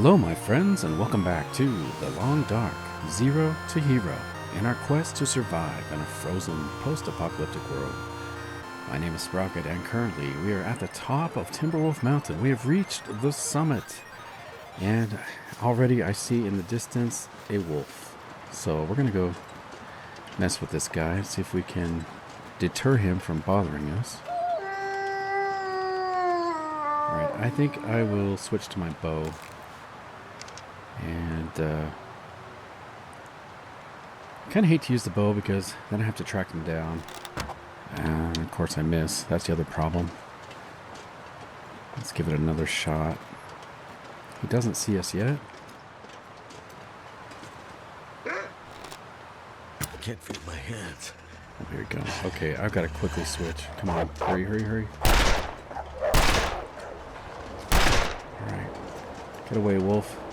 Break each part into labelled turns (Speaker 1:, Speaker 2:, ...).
Speaker 1: Hello, my friends, and welcome back to The Long Dark, Zero to Hero, in our quest to survive in a frozen, post-apocalyptic world. My name is Sprocket, and currently we are at the top of Timberwolf Mountain. We have reached the summit, and already I see in the distance a wolf. So we're going to go mess with this guy, see if we can deter him from bothering us. Alright, I think I will switch to my bow. And I kind of hate to use the bow because then I have to track them down. And of course I miss. That's the other problem. Let's give it another shot. He doesn't see us yet.
Speaker 2: I can't feel my hands.
Speaker 1: Oh, here we go. Okay, I've got to quickly switch. Come on. Hurry, hurry, hurry. Alright. Get away, wolf.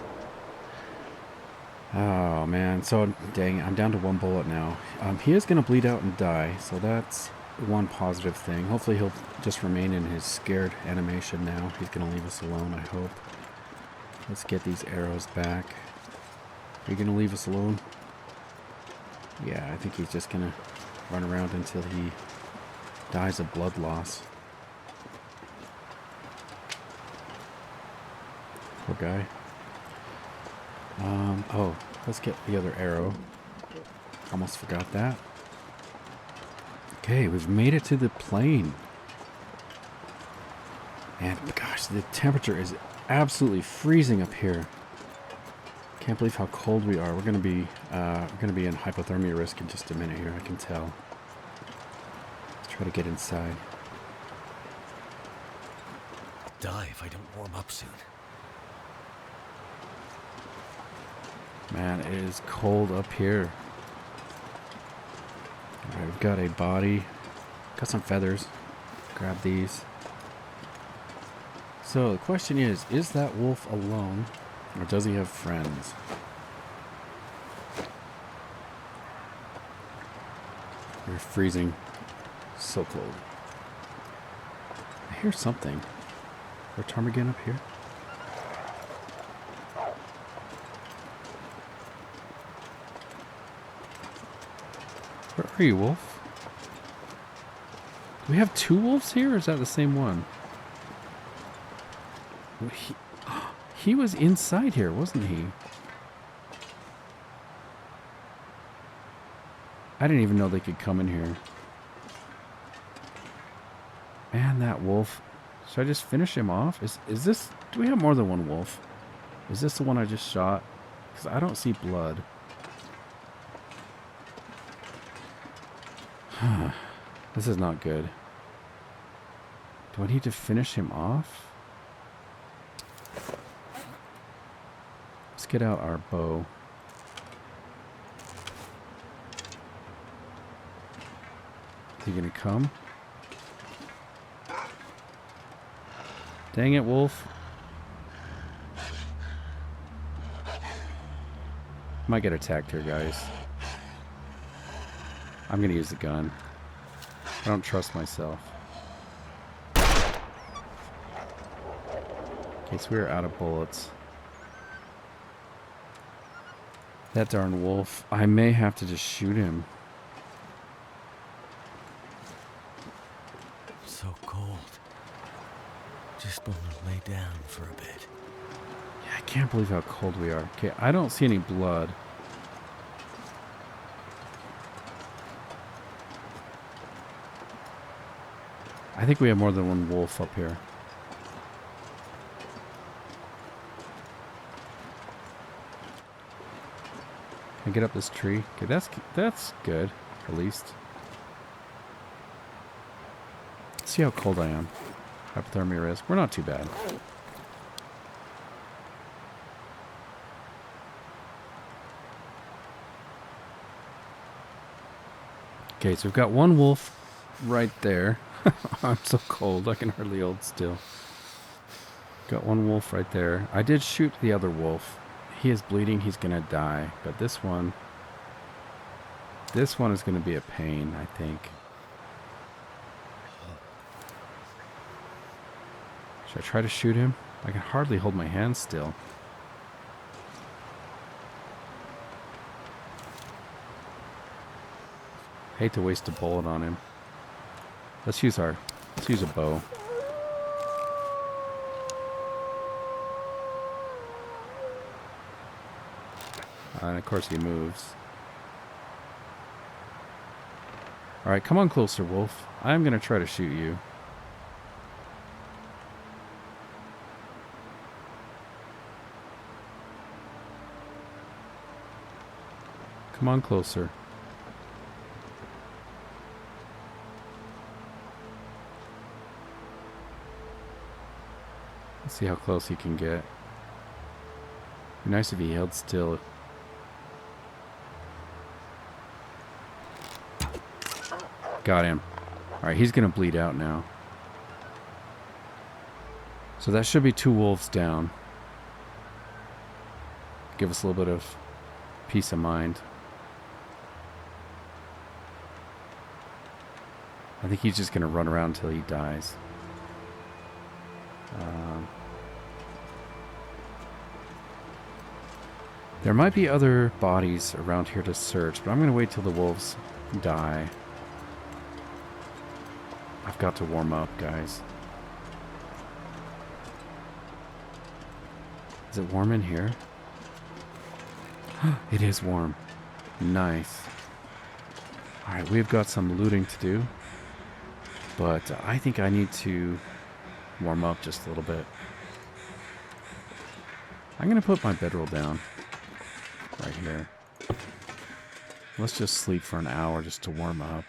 Speaker 1: Oh, man. So, dang, I'm down to one bullet now. He is going to bleed out and die, so that's one positive thing. Hopefully he'll just remain in his scared animation now. He's going to leave us alone, I hope. Let's get these arrows back. Are you going to leave us alone? Yeah, I think he's just going to run around until he dies of blood loss. Poor guy. Oh, let's get the other arrow. Almost forgot that. Okay, we've made it to the plain. And gosh, the temperature is absolutely freezing up here. Can't believe how cold we are. We're gonna be in hypothermia risk in just a minute here, I can tell. Let's try to get inside.
Speaker 2: I'll die if I don't warm up soon.
Speaker 1: Man, it is cold up here. Alright, we've got a body. Got some feathers. Grab these. So the question is that wolf alone? Or does he have friends? We're freezing. So cold. I hear something. Is there a ptarmigan up here? Where are you, wolf? Do we have two wolves here, or is that the same one? He was inside here, wasn't he? I didn't even know they could come in here. Man, that wolf. Should I just finish him off? Is this... Do we have more than one wolf? Is this the one I just shot? Because I don't see blood. This is not good. Do I need to finish him off? Let's get out our bow. Is he gonna come? Dang it, wolf. Might get attacked here, guys. I'm gonna use the gun. I don't trust myself. Okay, so we're out of bullets. That darn wolf. I may have to just shoot him.
Speaker 2: So cold. Just want to lay down for a bit.
Speaker 1: Yeah, I can't believe how cold we are. Okay, I don't see any blood. I think we have more than one wolf up here. Can I get up this tree? Okay, that's good, at least. Let's see how cold I am. Hypothermia risk. We're not too bad. Okay, so we've got one wolf right there. I'm so cold, I can hardly hold still. Got one wolf right there. I did shoot the other wolf. He is bleeding, he's gonna die. But this one is gonna be a pain, I think. Should I try to shoot him? I can hardly hold my hand still. Hate to waste a bullet on him. Let's use a bow. And of course he moves. Alright, come on closer, wolf. I'm gonna try to shoot you. Come on closer. Let's see how close he can get. Be nice if he held still. Got him. Alright, he's gonna bleed out now. So that should be 2 wolves down. Give us a little bit of peace of mind. I think he's just gonna run around until he dies. There might be other bodies around here to search, but I'm going to wait till the wolves die. I've got to warm up, guys. Is it warm in here? It is warm. Nice. Alright, we've got some looting to do. But I think I need to warm up just a little bit. I'm going to put my bedroll down. Right here. Let's just sleep for an hour just to warm up.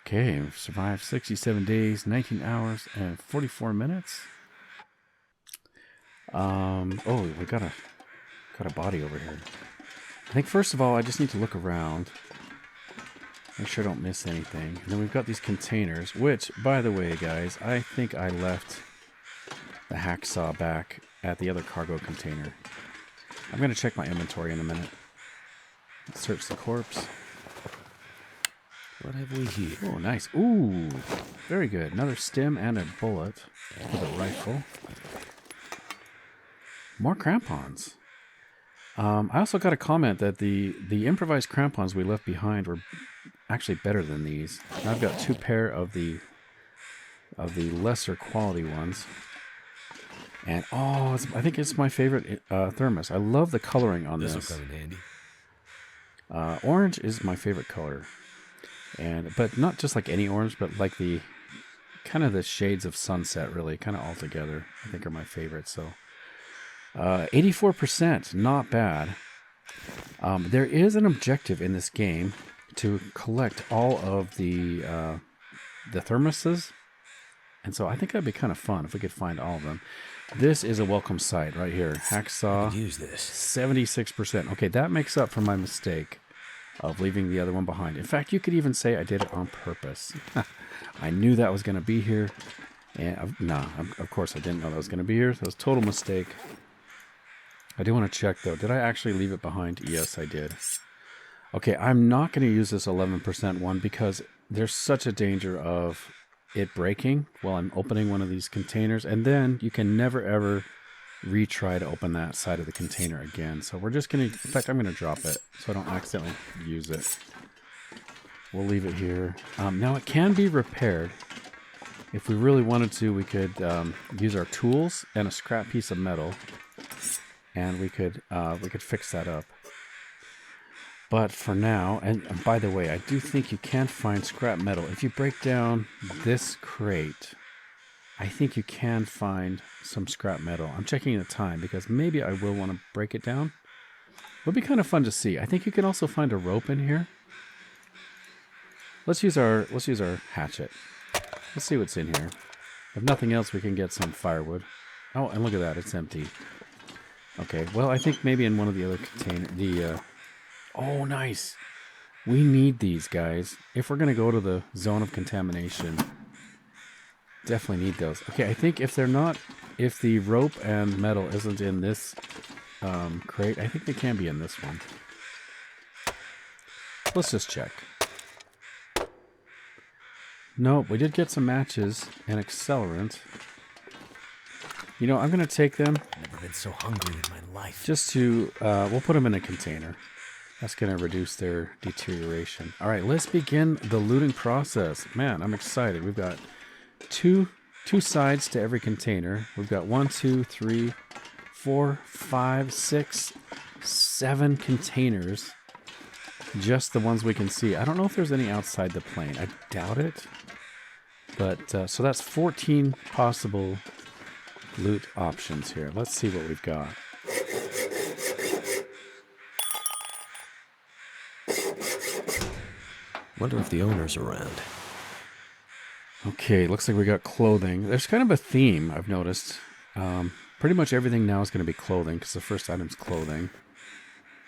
Speaker 1: Okay, we've survived 67 days, 19 hours, and 44 minutes. Oh, we got a body over here. I think first of all, I just need to look around. Make sure I don't miss anything. And then we've got these containers, which, by the way, guys, I think I left the hacksaw back at the other cargo container. I'm going to check my inventory in a minute. Let's search the corpse.
Speaker 2: What have we here?
Speaker 1: Oh, nice. Ooh, very good. Another stem and a bullet for the rifle. More crampons. I also got a comment that the improvised crampons we left behind were actually better than these. And I've got 2 pair of the lesser quality ones. And oh, I think it's my favorite thermos. I love the coloring on this.
Speaker 2: This will come in handy.
Speaker 1: Orange is my favorite color, but not just like any orange, but like the kind of the shades of sunset, really, kind of all together. I think are my favorite. So 84%, not bad. There is an objective in this game to collect all of the thermoses, and so I think that'd be kind of fun if we could find all of them. This is a welcome sight right here. Hacksaw.
Speaker 2: Use this.
Speaker 1: 76%. Okay, that makes up for my mistake of leaving the other one behind. In fact, you could even say I did it on purpose. I knew that was going to be here, and of course I didn't know that was going to be here. That was a total mistake. I do want to check though. Did I actually leave it behind? Yes, I did. Okay, I'm not going to use this 11% one because there's such a danger of it breaking while I'm opening one of these containers, and then you can never ever retry to open that side of the container again. So we're just going to, in fact, I'm going to drop it so I don't accidentally use it. We'll leave it here. Now it can be repaired. If we really wanted to, we could use our tools and a scrap piece of metal, and we could fix that up. But for now, and by the way, I do think you can find scrap metal. If you break down this crate, I think you can find some scrap metal. I'm checking the time because maybe I will want to break it down. It would be kind of fun to see. I think you can also find a rope in here. Let's use our hatchet. Let's see what's in here. If nothing else, we can get some firewood. Oh, and look at that, it's empty. Okay, well, I think maybe in one of the other containers, oh, nice. We need these, guys. If we're going to go to the zone of contamination, definitely need those. Okay, I think if the rope and metal isn't in this crate, I think they can be in this one. Let's just check. Nope, we did get some matches and accelerant. You know, I'm going to take them
Speaker 2: Never been so hungry in my life.
Speaker 1: just to, we'll put them in a container. That's going to reduce their deterioration. All right, let's begin the looting process. Man, I'm excited. We've got two sides to every container. We've got 1, 2, 3, 4, 5, 6, 7 containers. Just the ones we can see. I don't know if there's any outside the plane. I doubt it. But, so that's 14 possible loot options here. Let's see what we've got.
Speaker 2: Wonder if the owner's around.
Speaker 1: Okay, looks like we got clothing. There's kind of a theme, I've noticed. Pretty much everything now is going to be clothing, because the first item's clothing.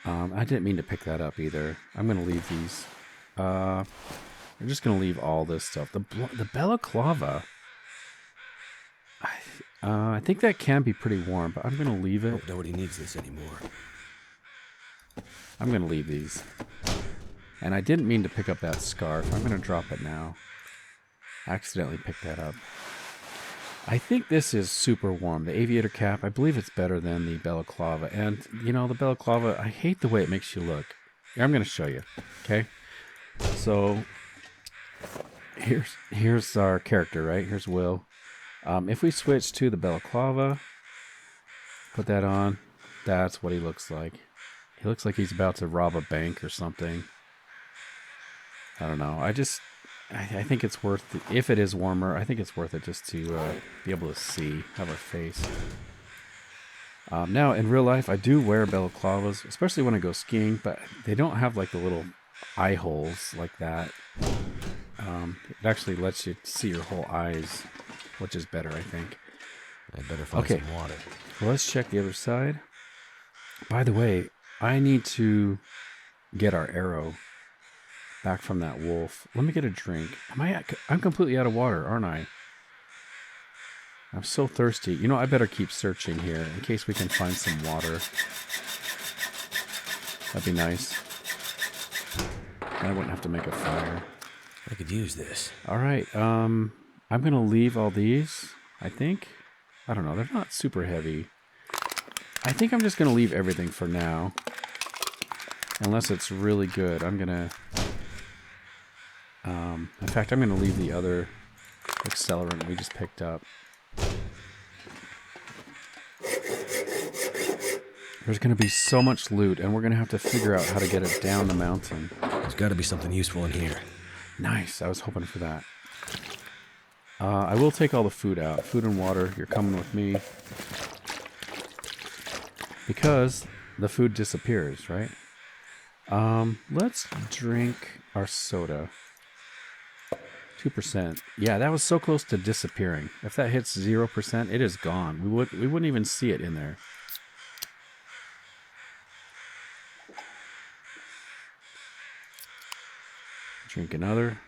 Speaker 1: I didn't mean to pick that up either. I'm going to leave these. I'm just going to leave all this stuff. The balaclava. I think that can be pretty warm, but I'm going to leave it.
Speaker 2: Hope nobody needs this anymore.
Speaker 1: I'm going to leave these. And I didn't mean to pick up that scarf. I'm going to drop it now. Accidentally picked that up. I think this is super warm. The aviator cap, I believe it's better than the balaclava. And, you know, the balaclava, I hate the way it makes you look. Here, I'm going to show you. Okay? So, here's our character, right? Here's Will. If we switch to the balaclava, put that on, that's what he looks like. He looks like he's about to rob a bank or something. I don't know. I think it's worth it. If it is warmer, I think it's worth it just to be able to have our face. Now, in real life, I do wear balaclavas, especially when I go skiing, but they don't have like the little eye holes like that. It actually lets you see your whole eyes, which is better, I think.
Speaker 2: I better find some water.
Speaker 1: Well, let's check the other side. By the way, I need to get our arrow back from that wolf. Let me get a drink. I'm completely out of water, aren't I? I'm so thirsty. You know, I better keep searching here in case we can find some water. That'd be nice. I wouldn't have to make a fire.
Speaker 2: I could use this.
Speaker 1: All right. I'm going to leave all these, I think. I don't know. They're not super heavy. I think I'm just going to leave everything for now. Unless it's really good. I'm going to... in fact, I'm going to leave the other accelerant we just picked up. There's going to be so much loot, and we're going to have to figure out how to get it down the mountain.
Speaker 2: There's got to be something useful in here.
Speaker 1: Nice. I was hoping for that. I will take all the food out. Food and water. You're coming with me. Because the food disappears, right? Let's drink our soda. 2%. Yeah, that was so close to disappearing. If that hits 0%, it is gone. We wouldn't even see it in there. Drink another.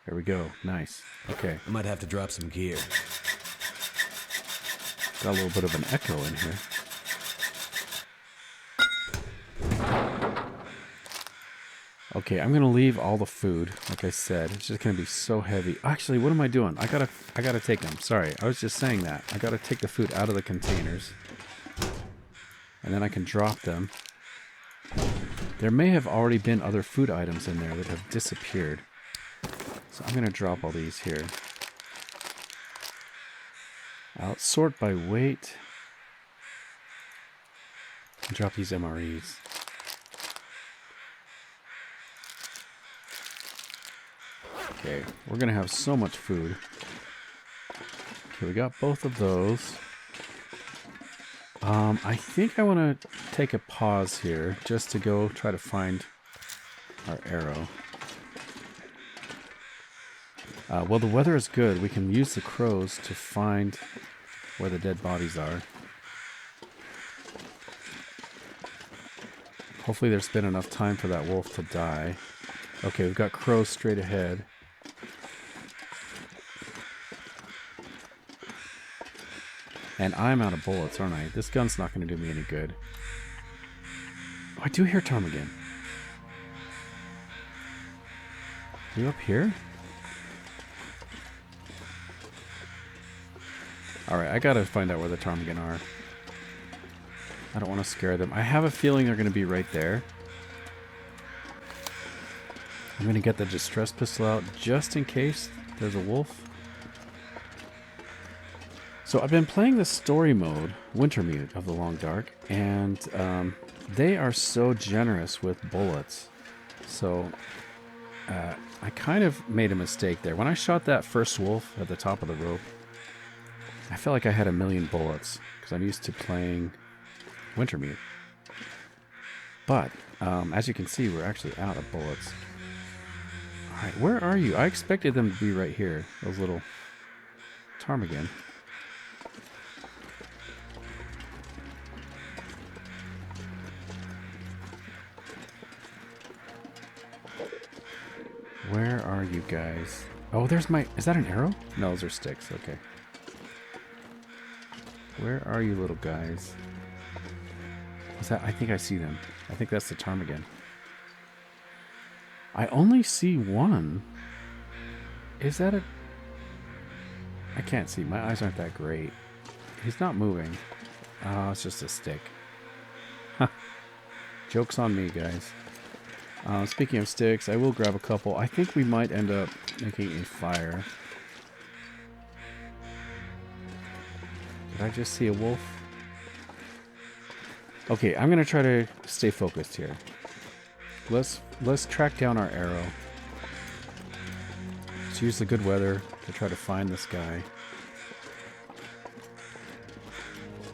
Speaker 1: There we go. Nice. Okay.
Speaker 2: I might have to drop some gear.
Speaker 1: Got a little bit of an echo in here. Okay, I'm going to leave all the food, like I said. It's just going to be so heavy. Actually, what am I doing? I gotta take them. Sorry, I was just saying that. I gotta take the food out of the containers. And then I can drop them. There may have already been other food items in there that have disappeared. So I'm going to drop all these here. I'll sort by weight. And drop these MREs. Okay, we're going to have so much food. Okay, we got both of those. I think I want to take a pause here just to go try to find our arrow. Well, the weather is good. We can use the crows to find where the dead bodies are. Hopefully there's been enough time for that wolf to die. Okay, we've got crows straight ahead. And I'm out of bullets, aren't I? This gun's not going to do me any good. Oh, I do hear ptarmigan. You up here? Alright, I gotta find out where the ptarmigan are. I don't want to scare them. I have a feeling they're going to be right there. I'm going to get the distress pistol out just in case there's a wolf. So I've been playing the story mode, Wintermute of the Long Dark, and they are so generous with bullets. So I kind of made a mistake there. When I shot that first wolf at the top of the rope, I felt like I had 1,000,000 bullets because I'm used to playing Wintermute. But as you can see, we're actually out of bullets. Alright, where are you? I expected them to be right here. Those little ptarmigan. Where are you guys? Oh, there's my... Is that an arrow? No, those are sticks. Okay. Where are you little guys? What's that? I think I see them. I think that's the ptarmigan. I only see one. Is that a... I can't see. My eyes aren't that great. He's not moving. Oh, it's just a stick. Huh. Joke's on me, guys. Speaking of sticks, I will grab a couple. I think we might end up making a fire. Did I just see a wolf? Okay, I'm gonna try to stay focused here. Let's track down our arrow. Let's use the good weather to try to find this guy.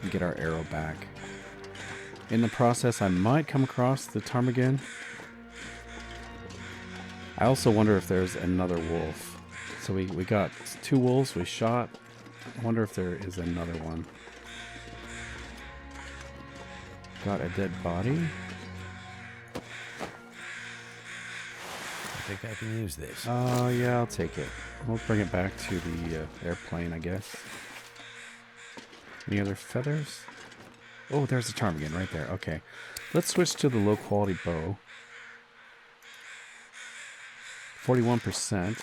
Speaker 1: And get our arrow back. In the process, I might come across the ptarmigan. I also wonder if there's another wolf. So we got 2 wolves we shot. I wonder if there is another one. Got a dead body.
Speaker 2: I think I can use this.
Speaker 1: Oh, yeah, I'll take it. We'll bring it back to the airplane, I guess. Any other feathers? Oh, there's a ptarmigan right there. Okay. Let's switch to the low-quality bow. 41%.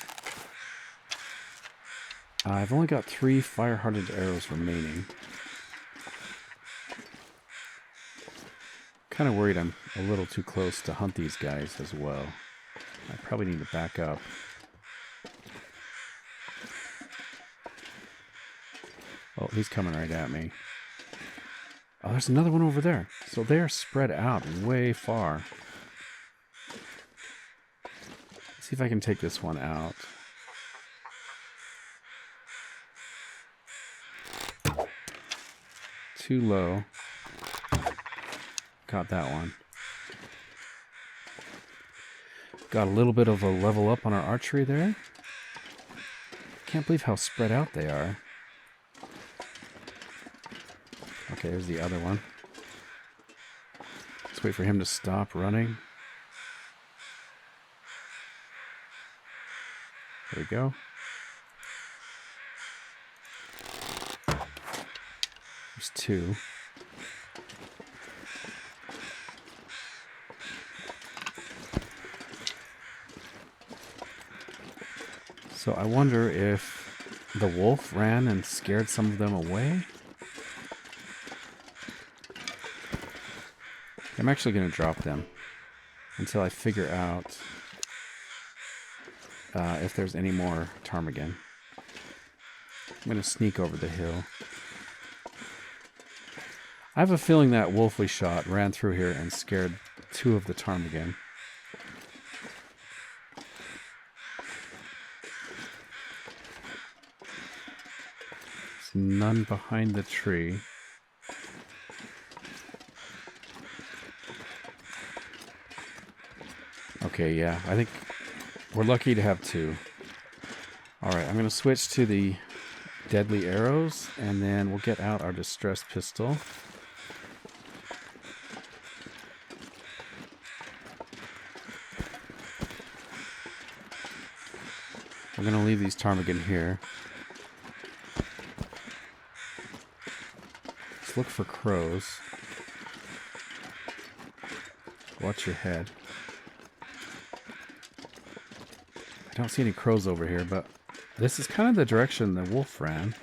Speaker 1: I've only got 3 fire-hardened arrows remaining. Kind of worried I'm a little too close to hunt these guys as well. I probably need to back up. Oh, he's coming right at me. Oh, there's another one over there. So they're spread out way far. Let's see if I can take this one out. Too low. Got that one. Got a little bit of a level up on our archery there. Can't believe how spread out they are. Okay, there's the other one. Let's wait for him to stop running. There we go. There's 2. So I wonder if the wolf ran and scared some of them away. I'm actually going to drop them until I figure out if there's any more ptarmigan. I'm going to sneak over the hill. I have a feeling that wolf we shot ran through here and scared 2 of the ptarmigan. None behind the tree. Okay, yeah, I think we're lucky to have 2. Alright, I'm going to switch to the deadly arrows, and then we'll get out our distress pistol. We're going to leave these ptarmigan here. Look for crows. Watch your head. I don't see any crows over here, but this is kind of the direction the wolf ran.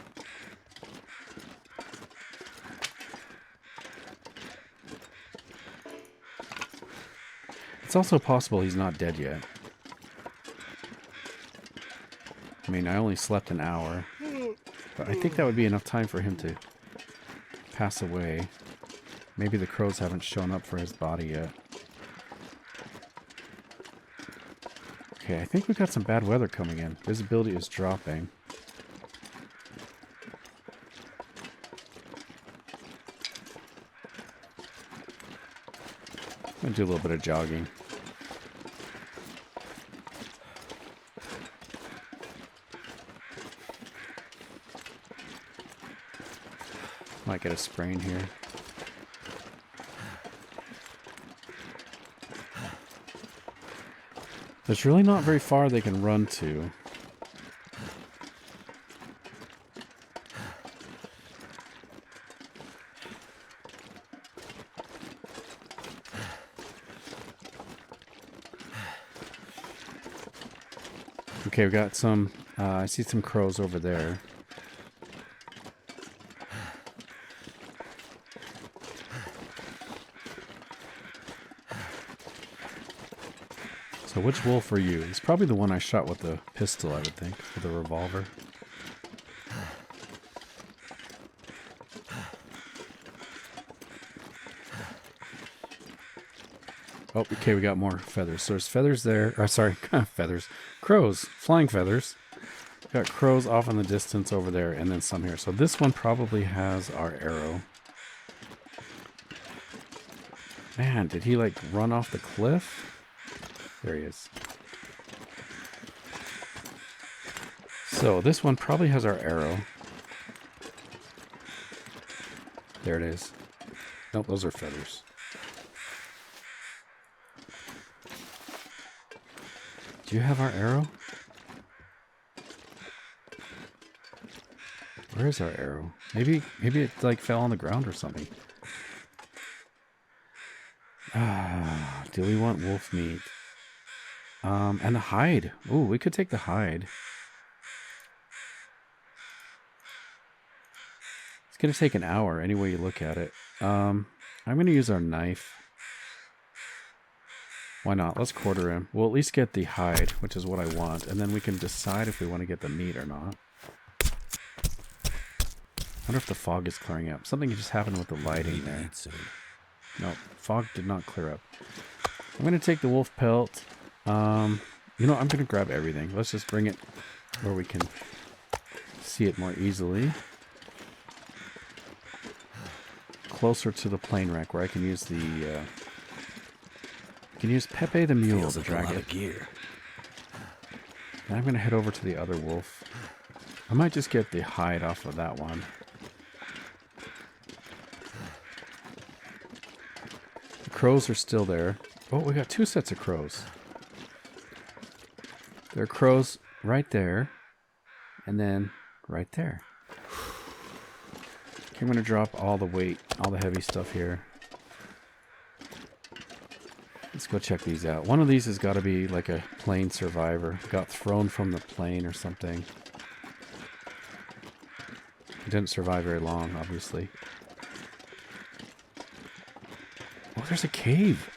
Speaker 1: It's also possible he's not dead yet. I mean, I only slept an hour, but I think that would be enough time for him to pass away. Maybe the crows haven't shown up for his body yet. Okay, I think we got some bad weather coming in. Visibility is dropping. I'm gonna do a little bit of jogging. Might get a sprain here. There's really not very far they can run to. Okay, we got some, I see some crows over there. So which wolf are you? It's probably the one I shot with the pistol, I would think, with the revolver. Oh, okay, we got more feathers. So there's feathers there. Or, sorry, feathers. Crows. Flying feathers. Got crows off in the distance over there, and then some here. So this one probably has our arrow. Man, did he, like, run off the cliff? There he is. So this one probably has our arrow. There it is. Nope, those are feathers. Do you have our arrow? Where is our arrow? Maybe it like fell on the ground or something. Ah, do we want wolf meat? And the hide. Ooh, we could take the hide. It's gonna take an hour any way you look at it. I'm gonna use our knife. Why not? Let's quarter him. We'll at least get the hide, which is what I want, and then we can decide if we want to get the meat or not. I wonder if the fog is clearing up. Something just happened with the lighting there. No, fog did not clear up. I'm gonna take the wolf pelt. You know, I'm gonna grab everything. Let's just bring it where we can see it more easily. Closer to the plane wreck where I can use the can use Pepe the mule to drag it. Gear. And I'm gonna head over to the other wolf. I might just get the hide off of that one. The crows are still there. Oh, we got two sets of crows. There are crows right there, and then right there. Okay, I'm gonna drop all the weight, all the heavy stuff here. Let's go check these out. One of these has got to be like a plane survivor. Got thrown from the plane or something. Didn't survive very long, obviously. Oh, there's a cave.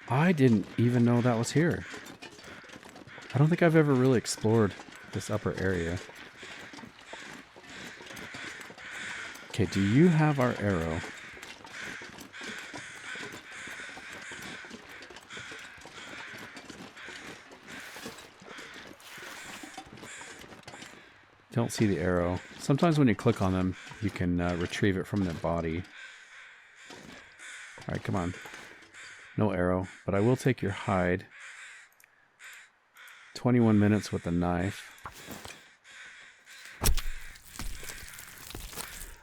Speaker 1: I didn't even know that was here. I don't think I've ever really explored this upper area. Okay, do you have our arrow? Don't see the arrow. Sometimes when you click on them, you can retrieve it from their body. Alright, come on. No arrow, but I will take your hide. 21 minutes with the knife.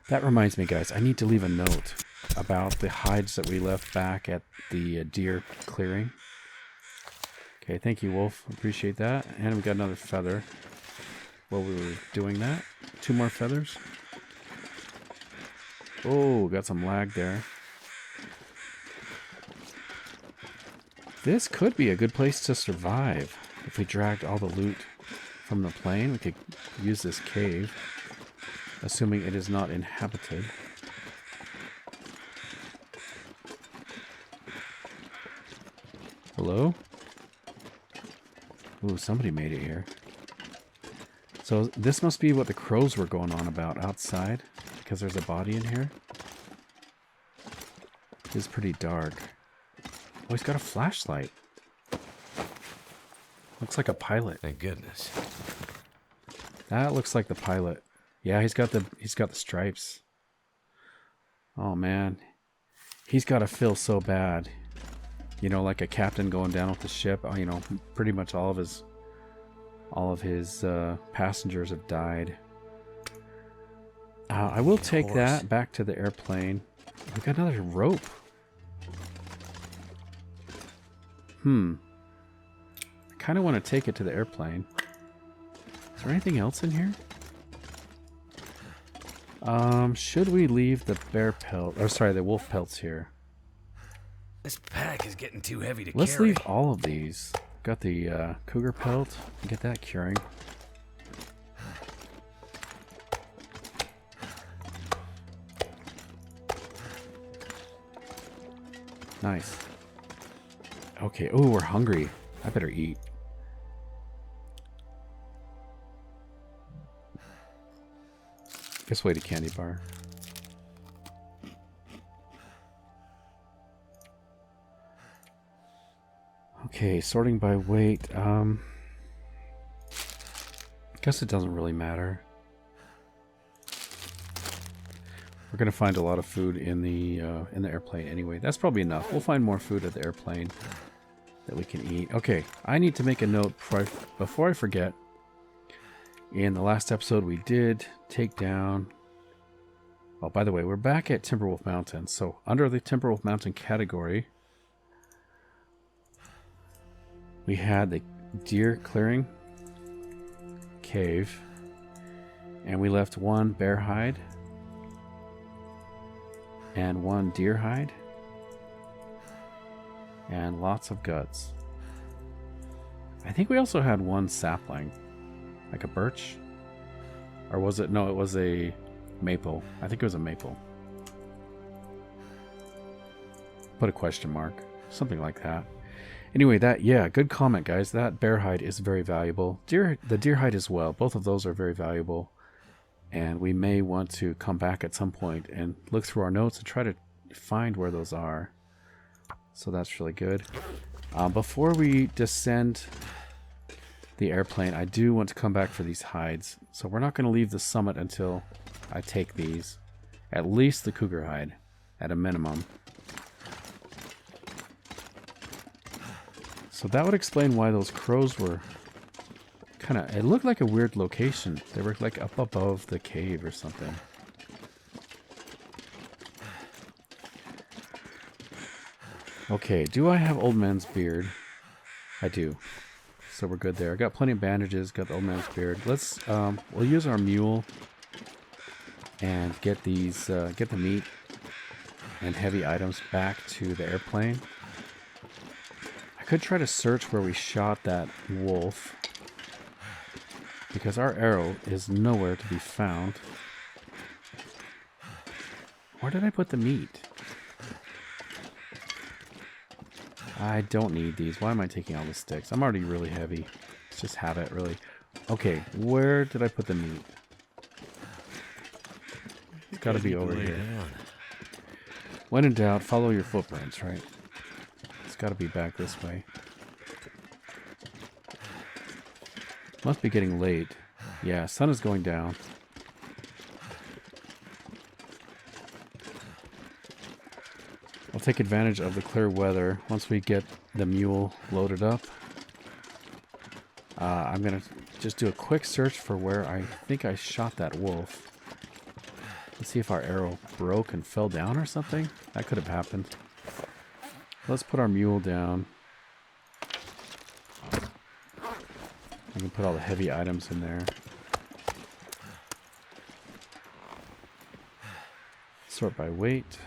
Speaker 1: That reminds me, guys, I need to leave a note about the hides that we left back at the deer clearing. Okay, thank you, Wolf. Appreciate that. And we got another feather while we were doing that. 2 more feathers. Oh, got some lag there. This could be a good place to survive. If we dragged all the loot from the plane, we could use this cave, assuming it is not inhabited. Hello? Ooh, somebody made it here. So this must be what the crows were going on about outside, because there's a body in here. It's pretty dark. Oh, he's got a flashlight. Looks like a pilot.
Speaker 2: Thank goodness.
Speaker 1: That looks like the pilot. Yeah, he's got the stripes. Oh man. He's got to feel so bad. You know, like a captain going down with the ship. You know, pretty much all of his passengers have died. I will take that back to the airplane. We got another rope. I kind of want to take it to the airplane. Is there anything else in here? Should we leave the bear pelt? Or sorry, the wolf pelts here.
Speaker 2: This pack is getting too heavy to
Speaker 1: Let's
Speaker 2: carry.
Speaker 1: leave all of these. Got the cougar pelt. Get that curing. Nice. Okay. Oh, we're hungry. I better eat. This way to candy bar. Okay, sorting by weight. Guess it doesn't really matter. We're gonna find a lot of food in the airplane anyway. That's probably enough. We'll find more food at the airplane that we can eat. Okay, I need to make a note before I forget. In the last episode, we did take down... Oh, by the way, we're back at Timberwolf Mountain. So, under the Timberwolf Mountain category, we had the deer clearing cave, and we left one bear hide and one deer hide and lots of guts. I think we also had one sapling. Like a birch? Or was it? No, it was a maple. I think it was a maple. Put a question mark. Something like that. Anyway, good comment, guys. That bear hide is very valuable. The deer hide as well. Both of those are very valuable. And we may want to come back at some point and look through our notes and try to find where those are. So that's really good. Before we descend the airplane, I do want to come back for these hides. So we're not going to leave the summit until I take these. At least the cougar hide, at a minimum. So that would explain why those crows were kind of... It looked like a weird location. They were like up above the cave or something. Okay, do I have old man's beard? I do. So we're good there. I got plenty of bandages, got the old man's beard. Let's, we'll use our mule and get these, get the meat and heavy items back to the airplane. I could try to search where we shot that wolf, because our arrow is nowhere to be found. Where did I put the meat? I don't need these. Why am I taking all the sticks? I'm already really heavy. Let's just have it, really. Okay, where did I put the meat? It's got to be over here. When in doubt, follow your footprints, right? It's got to be back this way. Must be getting late. Yeah, sun is going down. I'll take advantage of the clear weather once we get the mule loaded up. I'm going to just do a quick search for where I think I shot that wolf. Let's see if our arrow broke and fell down or something. That could have happened. Let's put our mule down. I can put all the heavy items in there. Sort by weight.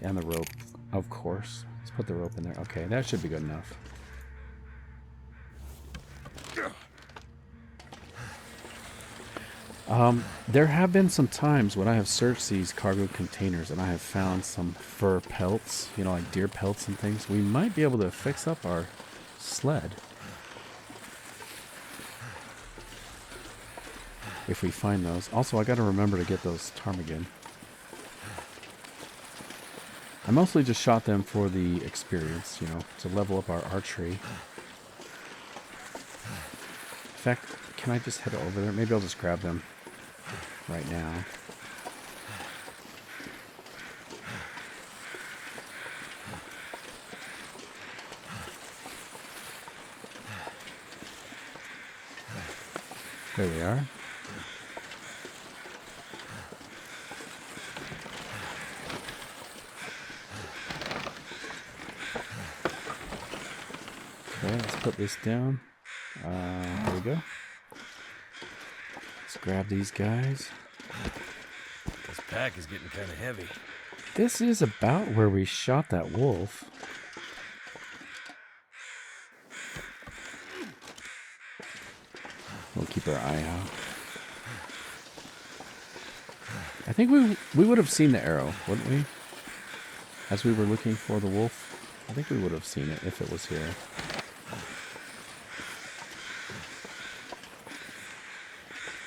Speaker 1: And the rope, of course. Let's put the rope in there. Okay, that should be good enough. There have been some times when I have searched these cargo containers and I have found some fur pelts, you know, like deer pelts and things. We might be able to fix up our sled if we find those. Also, I got to remember to get those ptarmigan. I mostly just shot them for the experience, you know, to level up our archery. In fact, can I just head over there? Maybe I'll just grab them right now. There they are. Okay, let's put this down. There we go. Let's grab these guys.
Speaker 2: This pack is getting kind of heavy.
Speaker 1: This is about where we shot that wolf. We'll keep our eye out. I think we would have seen the arrow, wouldn't we? As we were looking for the wolf. I think we would have seen it if it was here.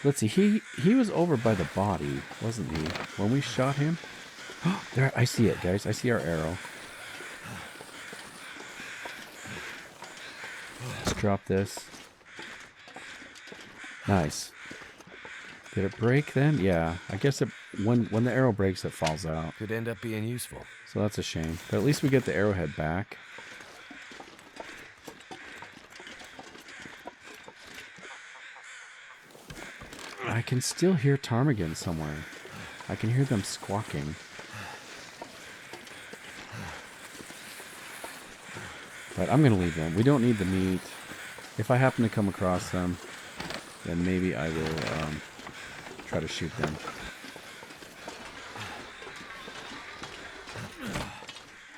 Speaker 1: Let's see, he was over by the body, wasn't he? When we shot him? Oh, there, I see it, guys. I see our arrow. Let's drop this. Nice. Did it break then? Yeah. I guess it, when the arrow breaks, it falls out.
Speaker 2: Could end up being useful.
Speaker 1: So that's a shame. But at least we get the arrowhead back. I can still hear ptarmigan somewhere. I can hear them squawking. But I'm going to leave them. We don't need the meat. If I happen to come across them, then maybe I will try to shoot them.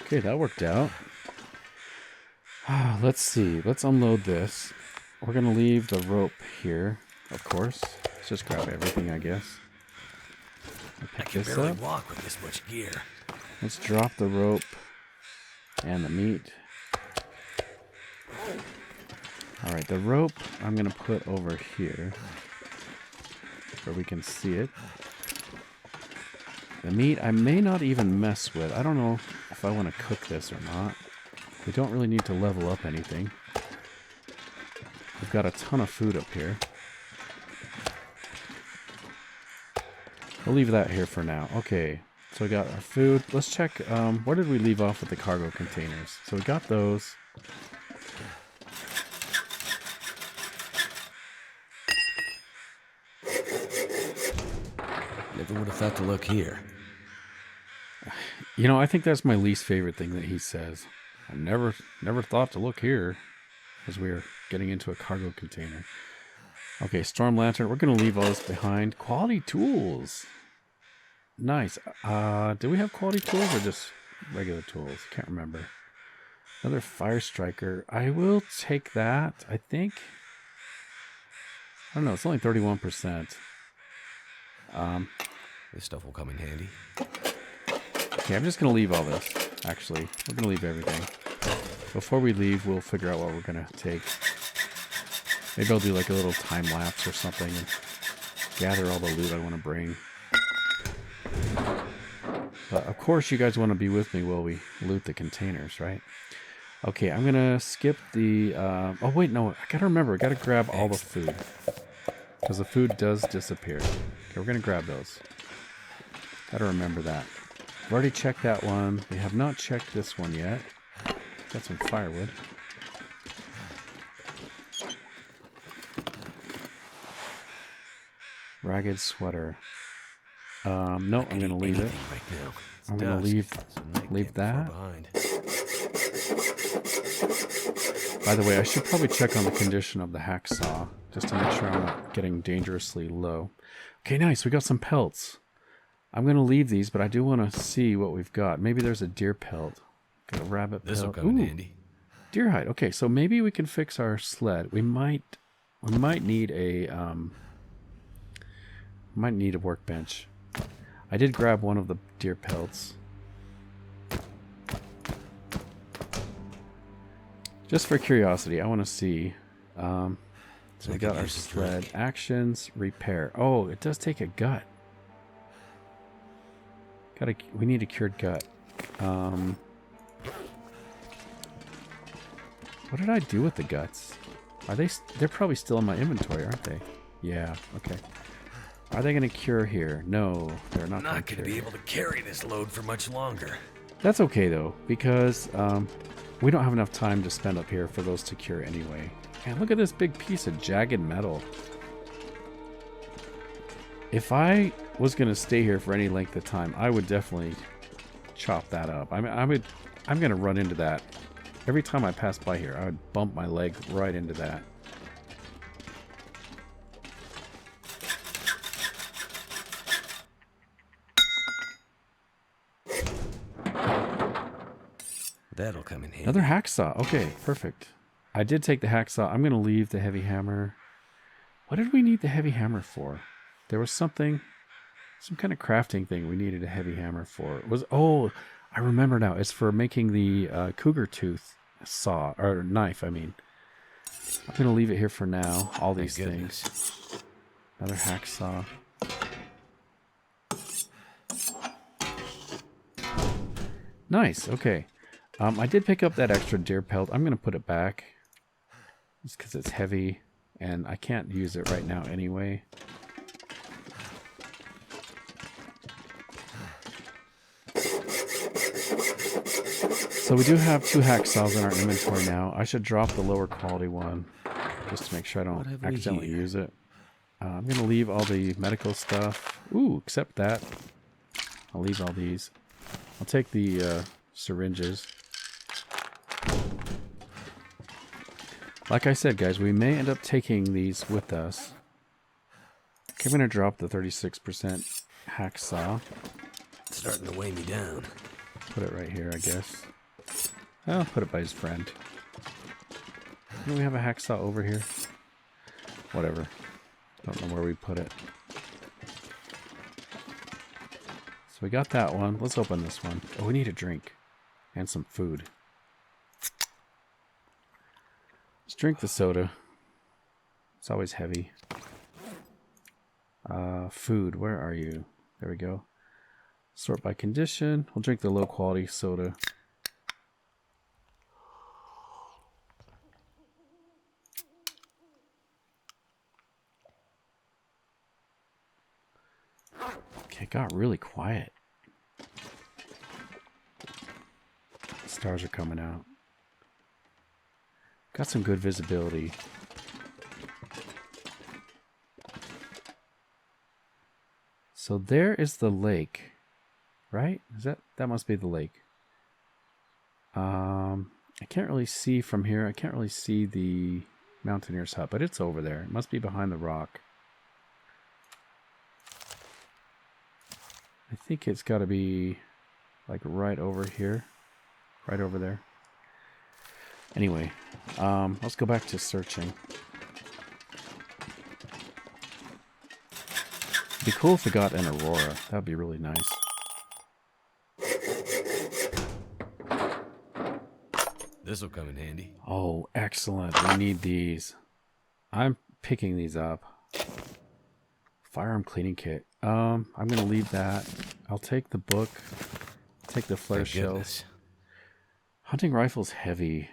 Speaker 1: Okay, that worked out. Let's see. Let's unload this. We're going to leave the rope here, of course. Let's just grab everything, I guess.
Speaker 2: I can barely walk with this much gear.
Speaker 1: Let's drop the rope and the meat. Alright, the rope I'm going to put over here where we can see it. The meat I may not even mess with. I don't know if I want to cook this or not. We don't really need to level up anything. We've got a ton of food up here. We'll leave that here for now. Okay, so we got our food. Let's check, where did we leave off with the cargo containers? So we got those.
Speaker 2: Never would have thought to look here.
Speaker 1: You know, I think that's my least favorite thing that he says. I never thought to look here as we are getting into a cargo container. Okay, storm lantern. We're going to leave all this behind. Quality tools. Nice. Do we have quality tools or just regular tools? Can't remember. Another fire striker. I will take that, I think. I don't know. It's only 31%.
Speaker 2: This stuff will come in handy.
Speaker 1: Okay, I'm just going to leave all this, actually. We're going to leave everything. Before we leave, we'll figure out what we're going to take. Maybe I'll do like a little time lapse or something and gather all the loot I want to bring. But of course you guys want to be with me while we loot the containers, right? Okay, I'm going to skip the... oh, wait, no. I got to remember. I got to grab all the food. Because the food does disappear. Okay, we're going to grab those. Got to remember that. I've already checked that one. We have not checked this one yet. Got some firewood. Ragged sweater. No, I'm going to leave it. I'm going to leave that. By the way, I should probably check on the condition of the hacksaw just to make sure I'm not getting dangerously low. Okay, nice. We got some pelts. I'm going to leave these, but I do want to see what we've got. Maybe there's a deer pelt. Got a rabbit pelt.
Speaker 2: This will come in handy.
Speaker 1: Deer hide. Okay, so maybe we can fix our sled. We might need a Might need a workbench. I did grab one of the deer pelts. Just for curiosity, I want to see. So we got our sled. Actions, repair. Oh, it does take a gut. We need a cured gut. What did I do with the guts? They're probably still in my inventory, aren't they? Yeah, okay. Are they going to cure here? No, they're not going
Speaker 2: to be able to carry this load for much longer.
Speaker 1: That's okay, though, because we don't have enough time to spend up here for those to cure anyway. Man, look at this big piece of jagged metal. If I was going to stay here for any length of time, I would definitely chop that up. I'm going to run into that. Every time I pass by here, I would bump my leg right into that.
Speaker 2: That'll come in handy.
Speaker 1: Another hacksaw. Okay, perfect. I did take the hacksaw. I'm going to leave the heavy hammer. What did we need the heavy hammer for? There was some kind of crafting thing we needed a heavy hammer for. Oh, I remember now. It's for making the cougar tooth saw, or knife, I mean. I'm going to leave it here for now. All these things. Another hacksaw. Nice, okay. I did pick up that extra deer pelt. I'm going to put it back. Just because it's heavy, and I can't use it right now anyway. So we do have 2 hacksaws in our inventory now. I should drop the lower quality one just to make sure I don't accidentally use it. I'm going to leave all the medical stuff. Ooh, except that. I'll leave all these. I'll take the syringes. Like I said, guys, we may end up taking these with us. Okay, I'm going to drop the 36% hacksaw.
Speaker 2: It's starting to weigh me down.
Speaker 1: Put it right here, I guess. I'll put it by his friend. Do we have a hacksaw over here? Whatever. Don't know where we put it. So we got that one. Let's open this one. Oh, we need a drink. And some food. Let's drink the soda. It's always heavy. Food, where are you? There we go. Sort by condition. We'll drink the low quality soda. Okay, it got really quiet. Stars are coming out. Got some good visibility. So there is the lake, right? That must be the lake. I can't really see from here. I can't really see the Mountaineer's hut, but it's over there. It must be behind the rock. I think it's got to be like right over here. Right over there. Anyway, let's go back to searching. It'd be cool if we got an aurora. That'd be really nice.
Speaker 2: This'll come in handy.
Speaker 1: Oh, excellent. We need these. I'm picking these up. Firearm cleaning kit. I'm going to leave that. I'll take the book. Take the flare shells. Hunting rifle's heavy.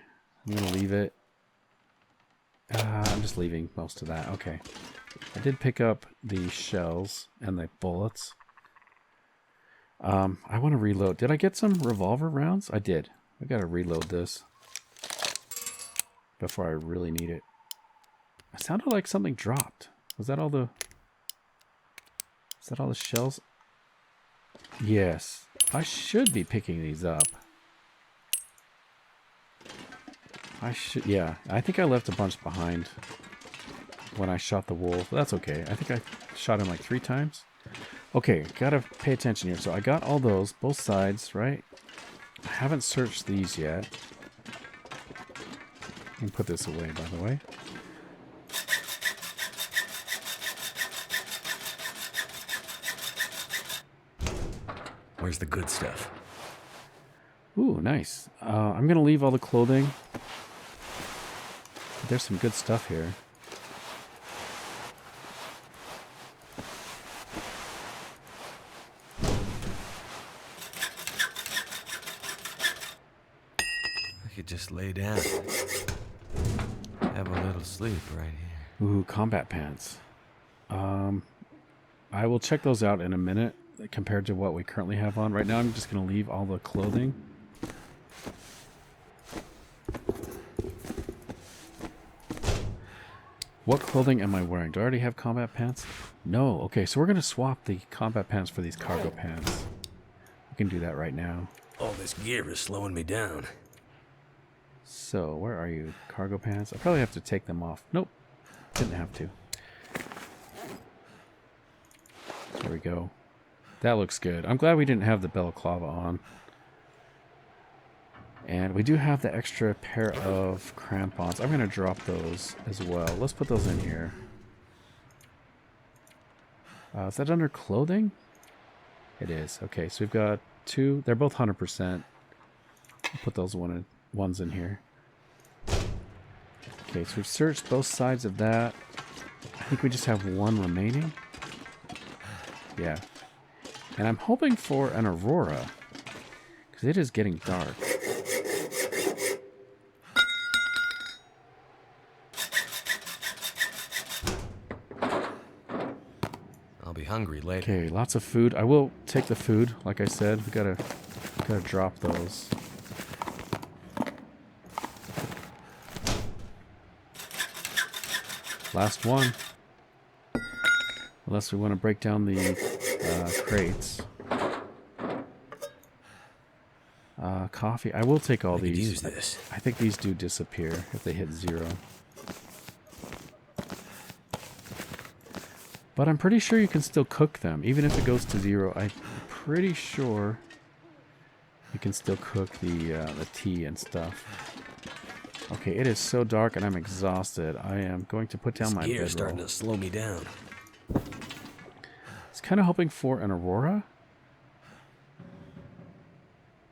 Speaker 1: I'm going to leave it. I'm just leaving most of that. Okay. I did pick up the shells and the bullets. I want to reload. Did I get some revolver rounds? I did. I got to reload this before I really need it. It sounded like something dropped. Was that all the... Is that all the shells? Yes. I should be picking these up. Yeah. I think I left a bunch behind when I shot the wolf. That's okay. I think I shot him like 3 times. Okay, gotta pay attention here. So I got all those, both sides, right? I haven't searched these yet. I can put this away, by the way.
Speaker 2: Where's the good stuff?
Speaker 1: Ooh, nice. I'm going to leave all the clothing. There's some good stuff here.
Speaker 2: I could just lay down. Have a little sleep right here.
Speaker 1: Ooh, combat pants. I will check those out in a minute compared to what we currently have on. Right now I'm just going to leave all the clothing. What clothing am I wearing? Do I already have combat pants? No. Okay, so we're going to swap the combat pants for these cargo pants. We can do that right now.
Speaker 2: All this gear is slowing me down.
Speaker 1: So, where are you? Cargo pants? I probably have to take them off. Nope. Didn't have to. There we go. That looks good. I'm glad we didn't have the balaclava on. And we do have the extra pair of crampons. I'm going to drop those as well. Let's put those in here. Is that under clothing? It is. Okay, so we've got two. They're both 100%. Put those ones in here. Okay, so we've searched both sides of that. I think we just have one remaining. Yeah. And I'm hoping for an aurora, because it is getting dark.
Speaker 2: I'll be hungry later.
Speaker 1: Okay, lots of food. I will take the food, like I said. We gotta drop those. Last one. Unless we want to break down the crates. Coffee. I will take all these.
Speaker 2: Use this.
Speaker 1: I think these do disappear if they hit 0. But I'm pretty sure you can still cook them. Even if it goes to 0, I'm pretty sure you can still cook the tea and stuff. Okay, it is so dark and I'm exhausted. I am going to put down my bedroll.
Speaker 2: Gear's starting to slow me down.
Speaker 1: I was kind of hoping for an aurora.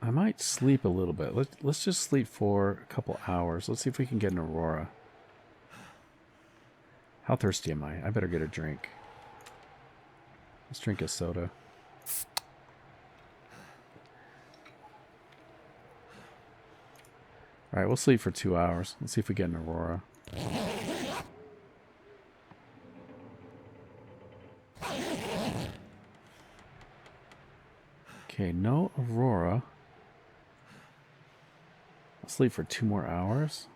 Speaker 1: I might sleep a little bit. Let's just sleep for a couple hours. Let's see if we can get an aurora. How thirsty am I? I better get a drink. Let's drink a soda. Alright, we'll sleep for 2 hours. Let's see if we get an aurora. Okay, no aurora. I'll sleep for 2 more hours.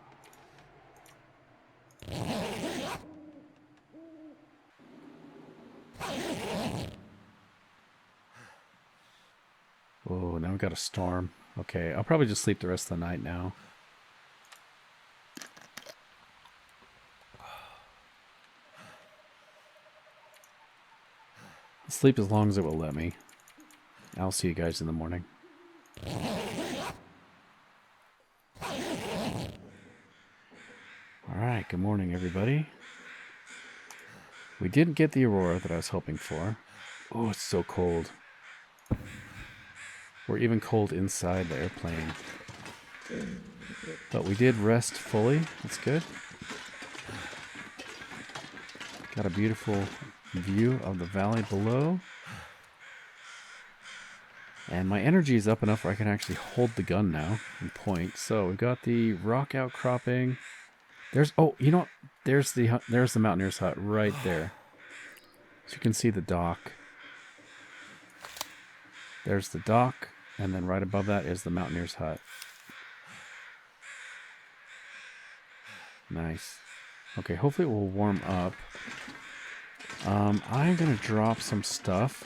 Speaker 1: Oh, now we got a storm. Okay, I'll probably just sleep the rest of the night now. I'll sleep as long as it will let me. I'll see you guys in the morning. Alright, good morning everybody. We didn't get the aurora that I was hoping for. Oh, it's so cold. We're even cold inside the airplane. But we did rest fully. That's good. Got a beautiful view of the valley below. And my energy is up enough where I can actually hold the gun now and point. So we've got the rock outcropping. There's, oh, you know what? There's the Mountaineer's hut right there. So you can see the dock. There's the dock, and then right above that is the Mountaineer's hut. Nice. Okay, hopefully it will warm up. I'm gonna drop some stuff.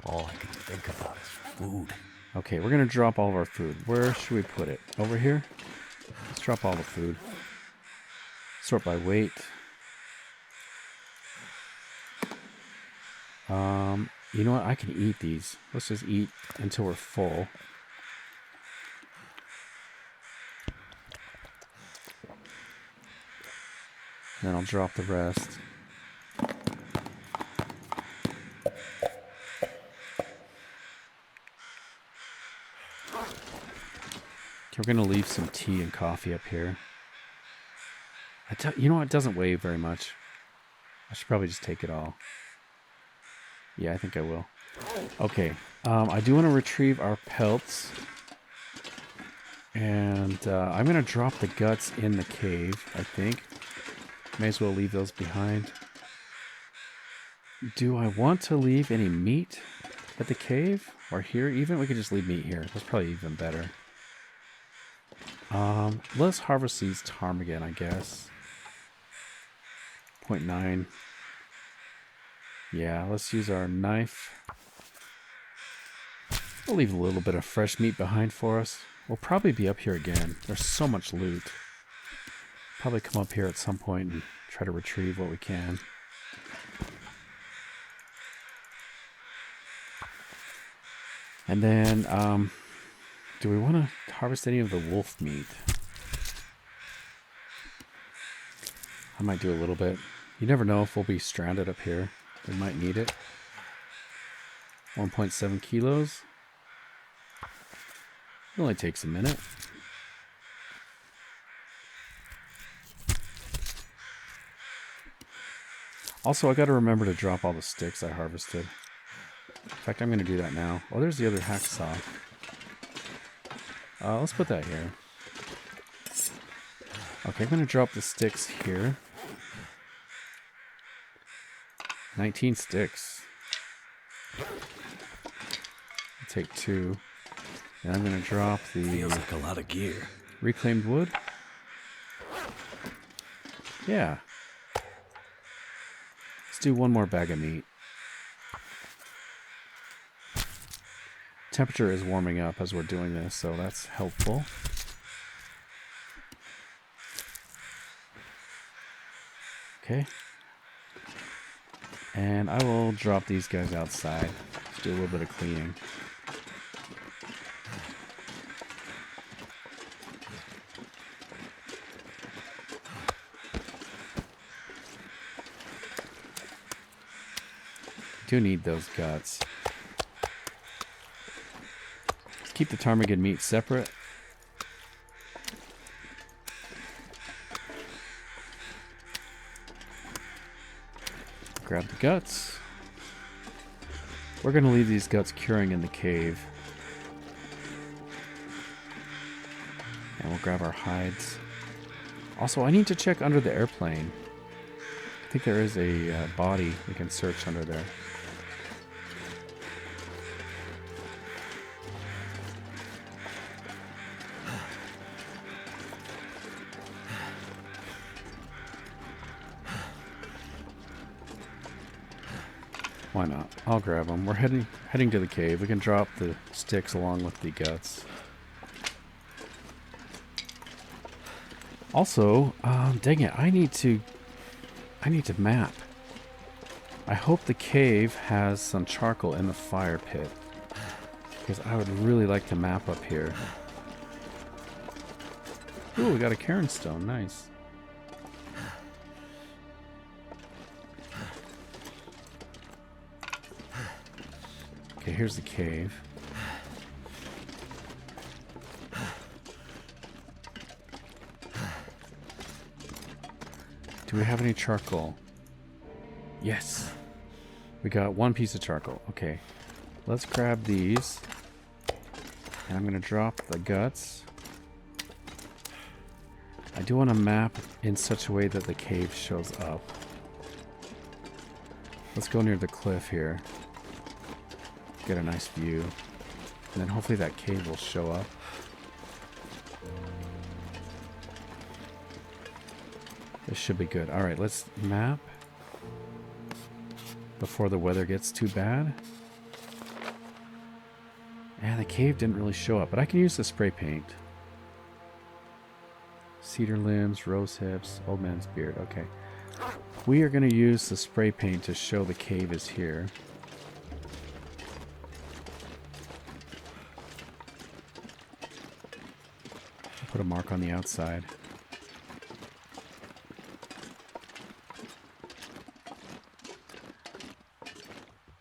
Speaker 2: All I can think about is food.
Speaker 1: Okay, we're gonna drop all of our food. Where should we put it? Over here? Let's drop all the food. Sort by weight. You know what? I can eat these. Let's just eat until we're full. Then I'll drop the rest. We're going to leave some tea and coffee up here. You know what? It doesn't weigh very much. I should probably just take it all. Yeah, I think I will. Okay. I do want to retrieve our pelts. And I'm going to drop the guts in the cave, I think. May as well leave those behind. Do I want to leave any meat at the cave? Or here even? We could just leave meat here. That's probably even better. Let's harvest these ptarmigan, I guess. 0.9. Yeah, let's use our knife. We'll leave a little bit of fresh meat behind for us. We'll probably be up here again. There's so much loot. Probably come up here at some point and try to retrieve what we can. And then, do we want to harvest any of the wolf meat? I might do a little bit. You never know if we'll be stranded up here. We might need it. 1.7 kilos. It only takes a minute. Also, I got to remember to drop all the sticks I harvested. In fact, I'm going to do that now. Oh, there's the other hacksaw. Let's put that here. Okay, I'm going to drop the sticks here. 19 sticks. I'll take 2. And I'm going to drop the...
Speaker 2: Feels like a lot of gear.
Speaker 1: Reclaimed wood? Yeah. Let's do one more bag of meat. Temperature is warming up as we're doing this, so that's helpful. Okay. And I will drop these guys outside. Let's do a little bit of cleaning. Do need those guts. Keep the ptarmigan meat separate. Grab the guts. We're going to leave these guts curing in the cave. And we'll grab our hides. Also, I need to check under the airplane. I think there is a body we can search under there. Why not? I'll grab them. We're heading to the cave. We can drop the sticks along with the guts. Also, dang it, I need to map. I hope the cave has some charcoal in the fire pit, because I would really like to map up here. Ooh, we got a cairn stone. Nice. Okay, here's the cave. Do we have any charcoal? Yes. We got one piece of charcoal. Okay. Let's grab these. And I'm going to drop the guts. I do want to map in such a way that the cave shows up. Let's go near the cliff here. Get a nice view. And then hopefully that cave will show up. This should be good. Alright, let's map before the weather gets too bad. And the cave didn't really show up, but I can use the spray paint. Cedar limbs, rose hips, old man's beard. Okay. We are going to use the spray paint to show the cave is here. Put a mark on the outside.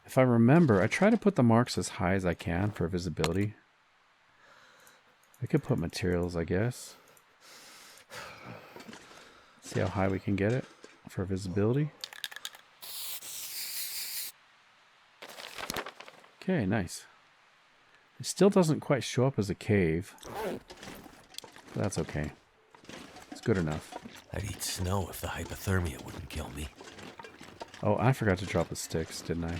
Speaker 1: If I remember, I try to put the marks as high as I can for visibility. We could put materials, I guess. See how high we can get it for visibility. Okay, nice. It still doesn't quite show up as a cave. But that's okay. It's good enough.
Speaker 2: I'd eat snow if the hypothermia wouldn't kill me.
Speaker 1: Oh, I forgot to drop the sticks, didn't I?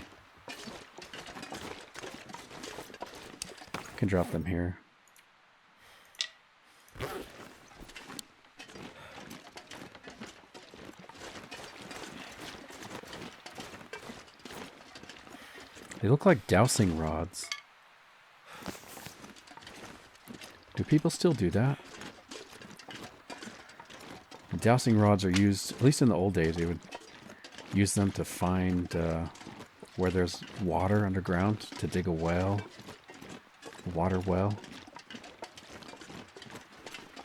Speaker 1: I can drop them here. They look like dowsing rods. Do people still do that? The dowsing rods are used, at least in the old days, they would use them to find where there's water underground, to dig a well, a water well.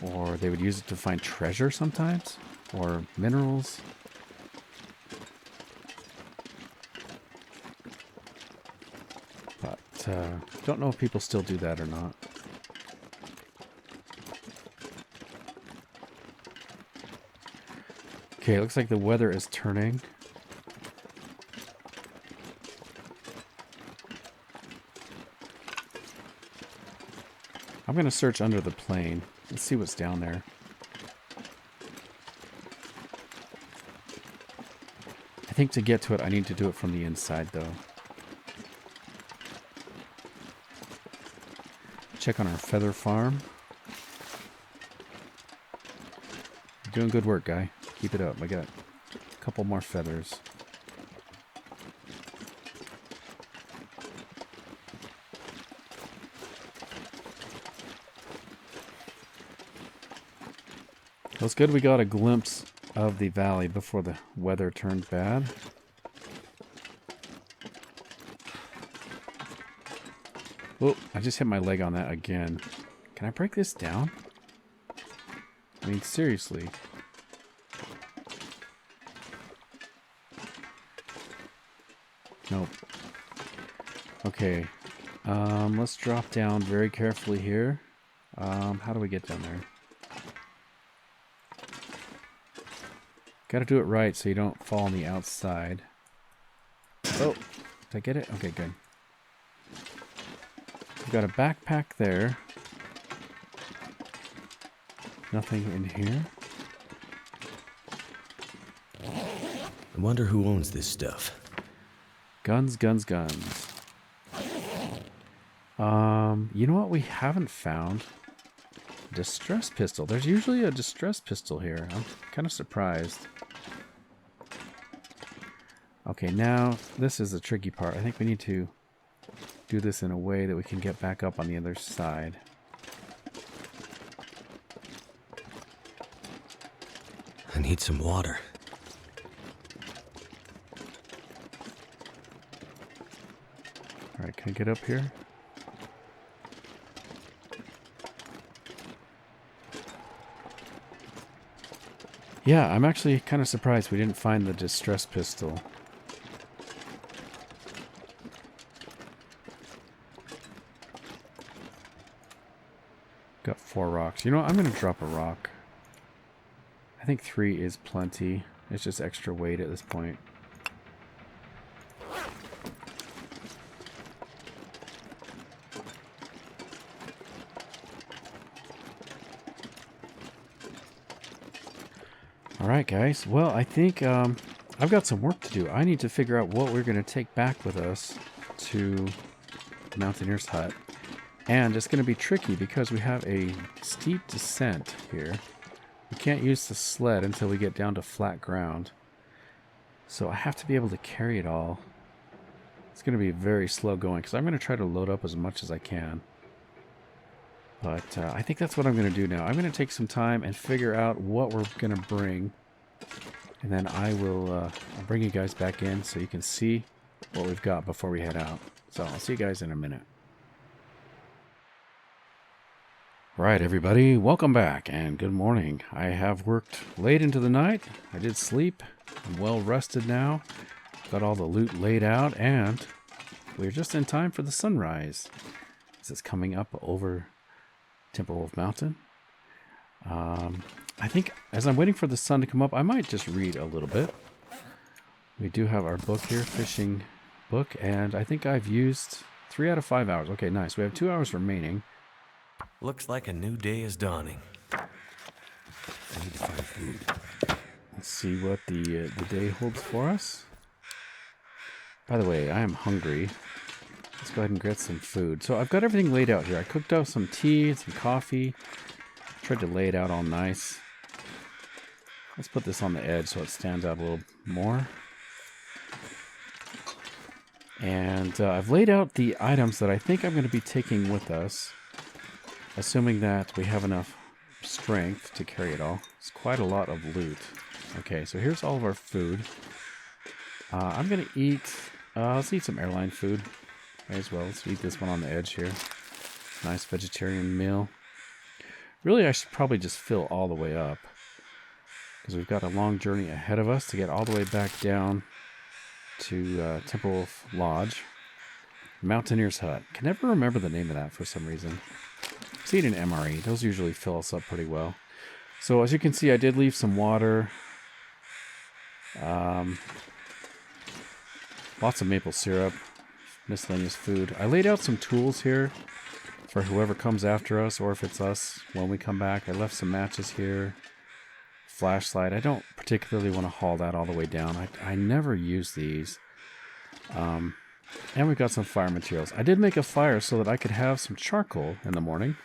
Speaker 1: Or they would use it to find treasure sometimes, or minerals. But don't know if people still do that or not. Okay, it looks like the weather is turning. I'm going to search under the plane. Let's see what's down there. I think to get to it, I need to do it from the inside, though. Check on our feather farm. You're doing good work, guy. Keep it up. I got a couple more feathers. Well, it's good we got a glimpse of the valley before the weather turned bad. Oh, I just hit my leg on that again. Can I break this down? I mean, seriously. Nope. Okay. Let's drop down very carefully here. How do we get down there? Gotta do it right so you don't fall on the outside. Oh, did I get it? Okay, good. We've got a backpack there. Nothing in here.
Speaker 2: I wonder who owns this stuff.
Speaker 1: Guns, guns, guns. You know what we haven't found? Distress pistol. There's usually a distress pistol here. I'm kind of surprised. Okay, now this is the tricky part. I think we need to do this in a way that we can get back up on the other side.
Speaker 2: I need some water.
Speaker 1: Alright, can I get up here? Yeah, I'm actually kind of surprised we didn't find the distress pistol. Got 4 rocks. You know what? I'm going to drop a rock. I think 3 is plenty. It's just extra weight at this point. Alright guys, well I think I've got some work to do. I need to figure out what we're going to take back with us to the Mountaineer's hut. And it's going to be tricky because we have a steep descent here. We can't use the sled until we get down to flat ground. So I have to be able to carry it all. It's going to be very slow going because I'm going to try to load up as much as I can. But I think that's what I'm going to do now. I'm going to take some time and figure out what we're going to bring. And then I will I'll bring you guys back in so you can see what we've got before we head out. So I'll see you guys in a minute. Right, everybody, welcome back and good morning. I have worked late into the night. I did sleep. I'm well rested now. Got all the loot laid out and we're just in time for the sunrise. This is coming up over Timberwolf Mountain. I think as I'm waiting for the sun to come up, I might just read a little bit. We do have our book here, fishing book, and I think I've used 3 out of 5 hours. Okay, nice. We have 2 hours remaining.
Speaker 2: Looks like a new day is dawning. I need to find food.
Speaker 1: Let's see what the day holds for us. By the way, I am hungry. Let's go ahead and get some food. So I've got everything laid out here. I cooked up some tea, some coffee. Tried to lay it out all nice. Let's put this on the edge so it stands out a little more. And I've laid out the items that I think I'm going to be taking with us, assuming that we have enough strength to carry it all. It's quite a lot of loot. Okay, so here's all of our food. I'm going to eat, let's eat some airline food as well. Let's eat this one on the edge here. Nice vegetarian meal. Really, I should probably just fill all the way up, because we've got a long journey ahead of us to get all the way back down to Timberwolf Lodge. Mountaineer's Hut. Can never remember the name of that for some reason. See it in MRE. Those usually fill us up pretty well. So as you can see, I did leave some water. Lots of maple syrup. Miscellaneous food. I laid out some tools here for whoever comes after us, or if it's us when we come back. I left some matches here. Flashlight. I don't particularly want to haul that all the way down. I never use these. And we've got some fire materials. I did make a fire so that I could have some charcoal in the morning.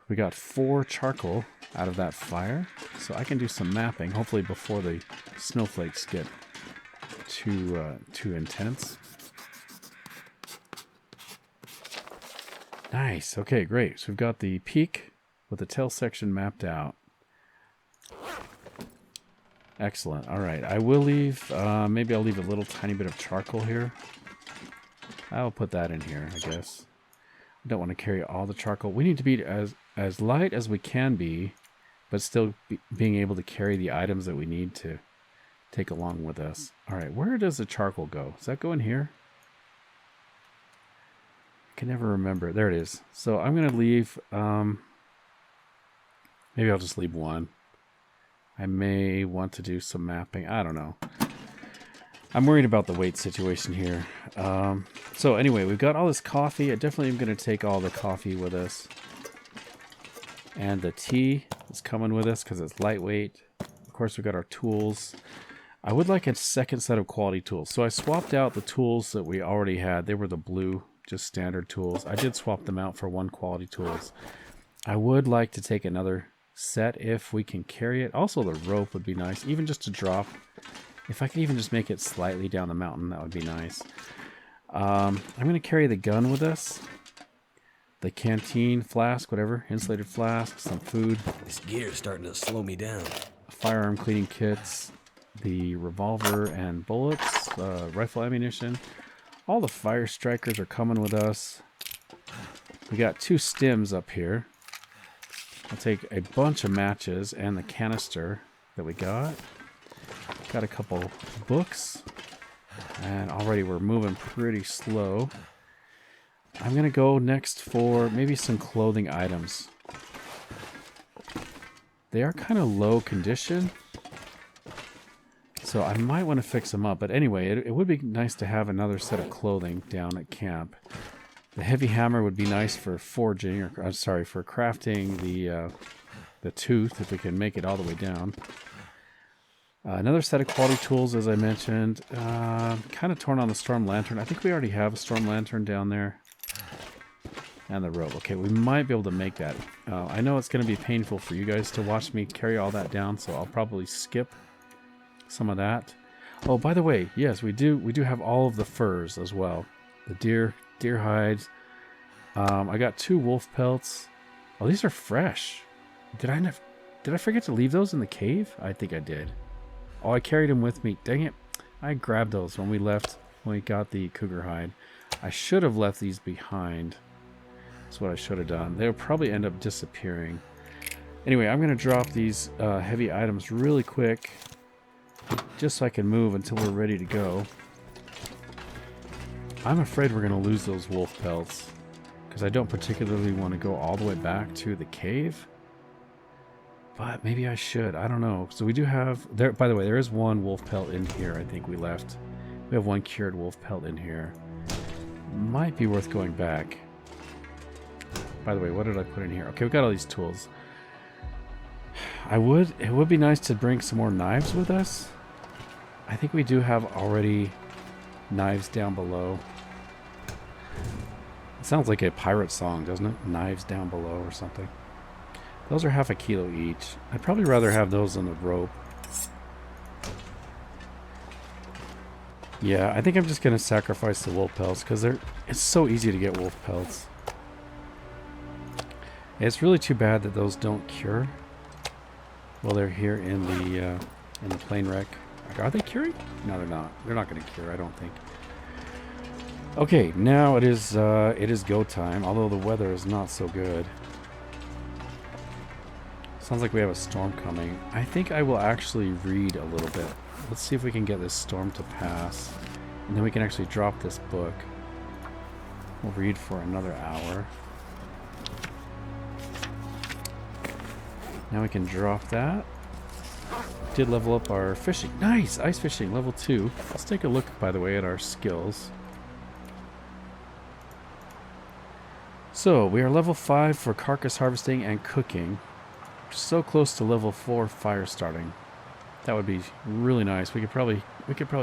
Speaker 1: We got 4 charcoal out of that fire, so I can do some mapping, hopefully before the snowflakes get too intense. Nice. Okay, great. So we've got the peak with the tail section mapped out. Excellent. All right. I will leave, maybe I'll leave a little tiny bit of charcoal here. I'll put that in here, I guess. I don't want to carry all the charcoal. We need to be as light as we can be, but still being able to carry the items that we need to take along with us. All right. Where does the charcoal go? Does that go in here? I can never remember. There it is. So I'm going to leave, maybe I'll just leave 1. I may want to do some mapping. I don't know. I'm worried about the weight situation here. So anyway, we've got all this coffee. I definitely am going to take all the coffee with us. And the tea is coming with us because it's lightweight. Of course, we've got our tools. I would like a second set of quality tools. So I swapped out the tools that we already had. They were the blue, just standard tools. I did swap them out for 1 quality tools. I would like to take another set if we can carry it. Also, the rope would be nice, even just to drop. If I could even just make it slightly down the mountain, that would be nice. I'm going to carry the gun with us. The canteen, flask, whatever. Insulated flask, some food.
Speaker 2: This gear is starting to slow me down.
Speaker 1: Firearm cleaning kits. The revolver and bullets. Rifle ammunition. All the fire strikers are coming with us. We got 2 stems up here. I'll take a bunch of matches and the canister that we got. Got a couple books. And already we're moving pretty slow. I'm going to go next for maybe some clothing items. They are kind of low condition, so I might want to fix them up. But anyway, it would be nice to have another set of clothing down at camp. The heavy hammer would be nice for forging, or I'm sorry, for crafting the tooth, if we can make it all the way down. Another set of quality tools, as I mentioned. Kind of torn on the storm lantern. I think we already have a storm lantern down there. And the rope. Okay, we might be able to make that. I know it's going to be painful for you guys to watch me carry all that down, so I'll probably skip some of that. Oh, by the way, yes, we do have all of the furs as well. The deer hides. I got 2 wolf pelts. Oh, these are fresh. Did I forget to leave those in the cave? I think I did. Oh, I carried them with me. Dang it. I grabbed those when we got the cougar hide. I should have left these behind. That's what I should have done. They'll probably end up disappearing. Anyway, I'm going to drop these heavy items really quick, just so I can move until we're ready to go. I'm afraid we're going to lose those wolf pelts, because I don't particularly want to go all the way back to the cave. But maybe I should. I don't know. So we do have... there. By the way, there is one wolf pelt in here. I think we left. We have one cured wolf pelt in here. Might be worth going back. By the way, what did I put in here? Okay, we've got all these tools. It would be nice to bring some more knives with us. I think we do have already knives down below. It sounds like a pirate song, doesn't it? Knives down below or something. Those are half a kilo each. I'd probably rather have those than the rope. Yeah, I think I'm just going to sacrifice the wolf pelts because it's so easy to get wolf pelts. It's really too bad that those don't cure. Well, they're here in the plane wreck. Are they curing? No, they're not. They're not going to cure, I don't think. Okay, now it is go time, although the weather is not so good. Sounds like we have a storm coming. I think I will actually read a little bit. Let's see if we can get this storm to pass. And then we can actually drop this book. We'll read for another hour. Now we can drop that. Did level up our fishing. Nice! Ice fishing, level 2. Let's take a look, by the way, at our skills. So, we are level 5 for carcass harvesting and cooking. So close to level 4 fire starting. That would be really nice. We could probably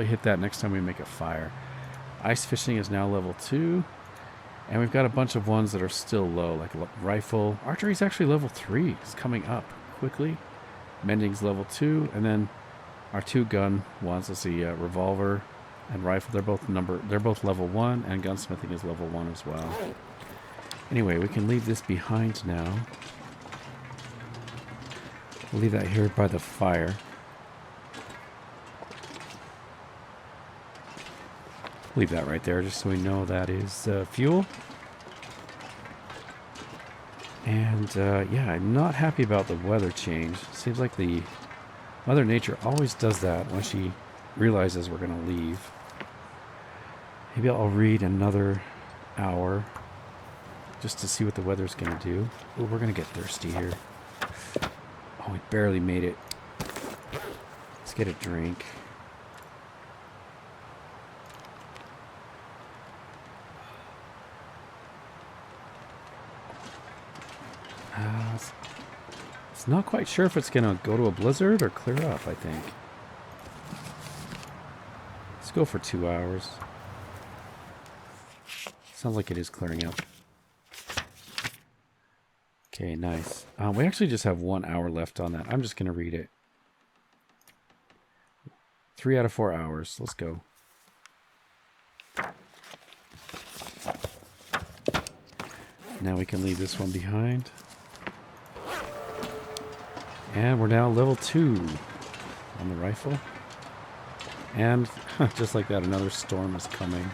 Speaker 1: hit that next time we make a fire. Ice fishing is now level 2. And we've got a bunch of ones that are still low, like rifle. Archery is actually level 3. It's coming up quickly. Mending's level 2, and then our 2 gun ones. Let's see, revolver and rifle. They're both level 1, and gunsmithing is level 1 as well. Anyway, we can leave this behind now. We'll leave that here by the fire. Leave that right there, just so we know that is fuel. And yeah, I'm not happy about the weather change. Seems like the Mother Nature always does that when she realizes we're going to leave. Maybe I'll read another hour just to see what the weather's going to do. Oh, we're going to get thirsty here. Oh, we barely made it. Let's get a drink. It's not quite sure if it's going to go to a blizzard or clear up, I think. Let's go for 2 hours. Sounds like it is clearing up. Okay, nice. We actually just have 1 hour left on that. I'm just going to read it. 3 out of 4 hours. Let's go. Now we can leave this one behind. And we're now level 2 on the rifle. And just like that, another storm is coming.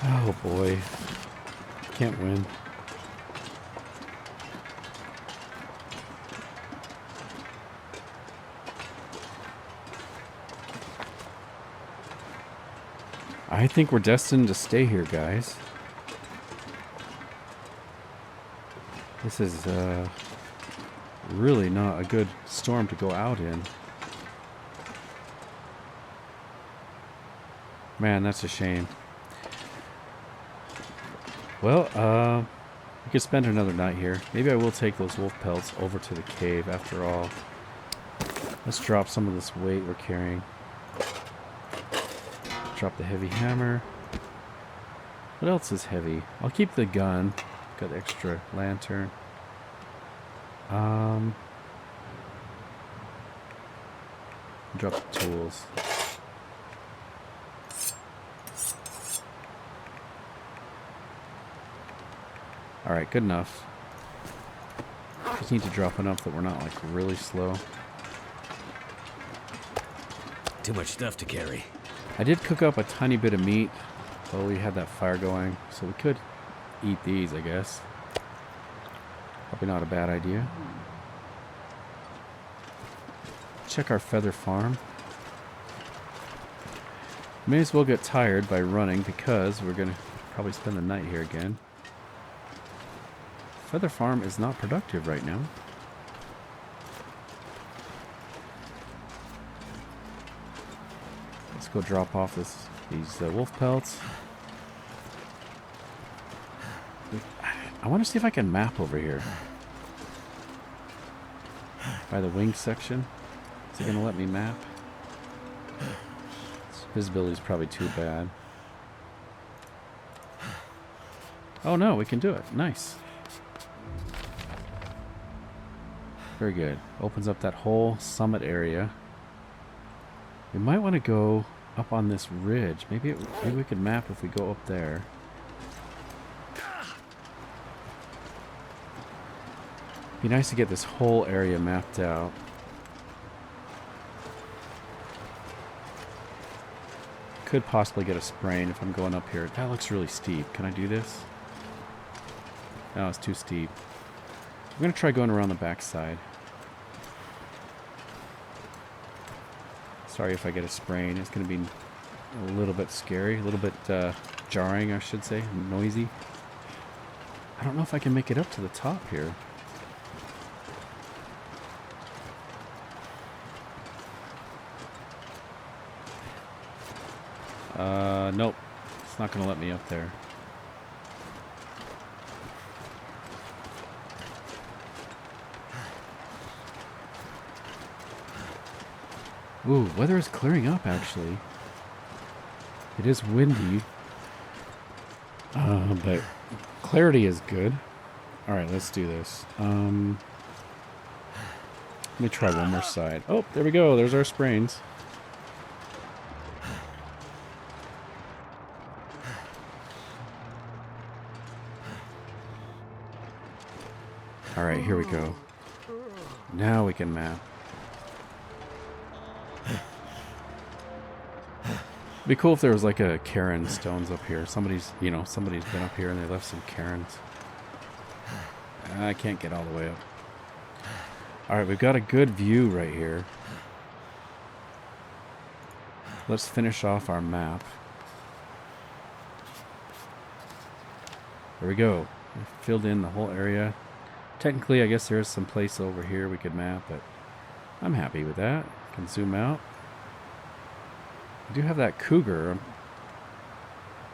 Speaker 1: Oh boy. Can't win. I think we're destined to stay here, guys. This is really not a good storm to go out in. Man, that's a shame. Well, we could spend another night here. Maybe I will take those wolf pelts over to the cave after all. Let's drop some of this weight we're carrying. Drop the heavy hammer. What else is heavy? I'll keep the gun. Got the extra lantern. Drop the tools. Alright, good enough. Just need to drop enough that we're not like really slow.
Speaker 2: Too much stuff to carry.
Speaker 1: I did cook up a tiny bit of meat while we had that fire going, so we could eat these, I guess. Probably not a bad idea. Check our feather farm. May as well get tired by running because we're going to probably spend the night here again. Feather farm is not productive right now. Let's go drop off these wolf pelts. I want to see if I can map over here. By the wing section. Is it going to let me map? Visibility is probably too bad. Oh no, we can do it. Nice. Very good. Opens up that whole summit area. We might want to go up on this ridge. Maybe we could map if we go up there. Be nice to get this whole area mapped out. Could possibly get a sprain if I'm going up here. That looks really steep. Can I do this? No, it's too steep. I'm going to try going around the backside. Sorry if I get a sprain. It's going to be a little bit scary. A little bit jarring, I should say. Noisy. I don't know if I can make it up to the top here. Nope. It's not going to let me up there. Ooh, weather is clearing up, actually. It is windy. But clarity is good. Alright, let's do this. Let me try one more side. Oh, there we go. There's our sprains. Alright, here we go. Now we can map. It'd be cool if there was like a cairn stones up here. Somebody's been up here and they left some cairns. I can't get all the way up. Alright, we've got a good view right here. Let's finish off our map. There we go. We filled in the whole area. Technically, I guess there is some place over here we could map, but I'm happy with that. Can zoom out. I do have that cougar.